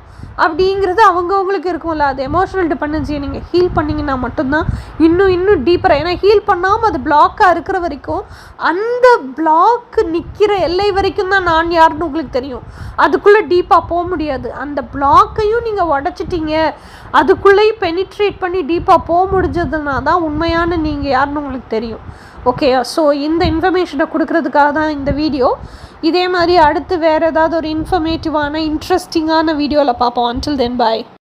[SPEAKER 1] அப்படிங்கிறது அவங்கவுங்களுக்கு இருக்கும்ல. அது எமோஷ்னல் டிபெண்டன்சியை நீங்கள் ஹீல் பண்ணிங்கன்னா மட்டும்தான் இன்னும் டீப்பராக. ஏன்னா ஹீல் பண்ணாமல் அது பிளாக்காக இருக்கிற வரைக்கும், அந்த பிளாக்கு நிற்கிற எல்லை வரைக்கும் தான் நான் யாருன்னு உங்களுக்கு தெரியும். அதுக்குள்ளே டீப்பாக போக முடியாது. அந்த பிளாக்கையும் நீங்கள் உடச்சிட்டிங்க, அதுக்குள்ளேயும் பெனிட்ரேட் பண்ணி டீப்பாக போக முடிஞ்சதுன்னா தான் உண்மையான நீங்கள் யாருன்னு உங்களுக்கு தெரியும். ஓகேயா? ஸோ இந்த இன்ஃபர்மேஷனை கொடுக்கறதுக்காக தான் இந்த வீடியோ. இதே மாதிரி அடுத்து வேறு ஏதாவது ஒரு இன்ஃபர்மேட்டிவான இன்ட்ரெஸ்டிங்கான வீடியோவில் பார்ப்போம். until then bye.